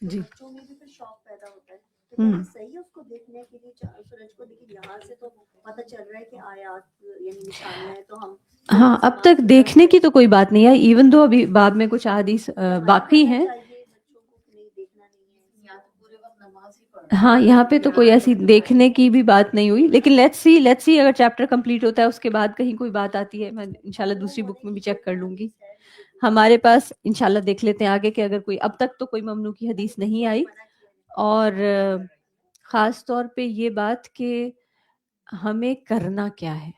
جی
شوق پیدا ہوتا ہے تو کیا صحیح ہے اس کو دیکھنے کے لیے سورج کو، لیکن یہاں سے تو پتہ چل رہا ہے کہ آیات یعنی نشانیاں ہیں، تو ہم
ہاں اب تک دیکھنے کی تو کوئی بات نہیں ہے، ایون دو ابھی باب میں کچھ احادیث باقی ہیں. ہاں یہاں پہ تو کوئی ایسی دیکھنے کی بھی بات نہیں ہوئی، لیکن لیٹس سی اگر چیپٹر کمپلیٹ ہوتا ہے اس کے بعد کہیں کوئی بات آتی ہے، میں انشاءاللہ دوسری بک میں بھی چیک کر لوں گی. ہمارے پاس انشاءاللہ دیکھ لیتے ہیں آگے کہ اگر کوئی اب تک تو کوئی ممنوع کی حدیث نہیں آئی، اور خاص طور پہ یہ بات کہ ہمیں کرنا کیا ہے.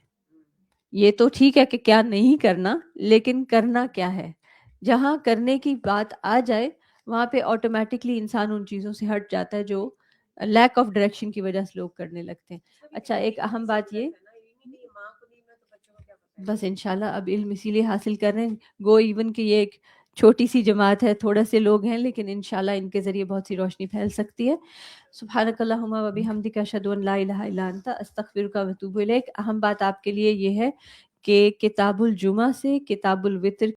یہ تو ٹھیک ہے کہ کیا نہیں کرنا، لیکن کرنا کیا ہے. جہاں کرنے کی بات آ جائے وہاں پہ آٹومیٹکلی انسان ان چیزوں سے ہٹ جاتا ہے جو لیک آف ڈائریکشن کی وجہ سے لوگ کرنے لگتے ہیں. اچھا، ایک اہم بات یہ، بس انشاءاللہ اب علم اسی لیے حاصل کر رہے ہیں، گو ایون کہ یہ ایک چھوٹی سی جماعت ہے، تھوڑے سے لوگ ہیں، لیکن انشاءاللہ ان کے ذریعے بہت سی روشنی پھیل سکتی ہے. سبحانک اللہم و بحمدک، اشہد ان لا الہ الا انت، استغفرک و اتوب الیک. اہم بات آپ کے لیے یہ ہے کہ کتاب الجمعہ سے کتاب الوتر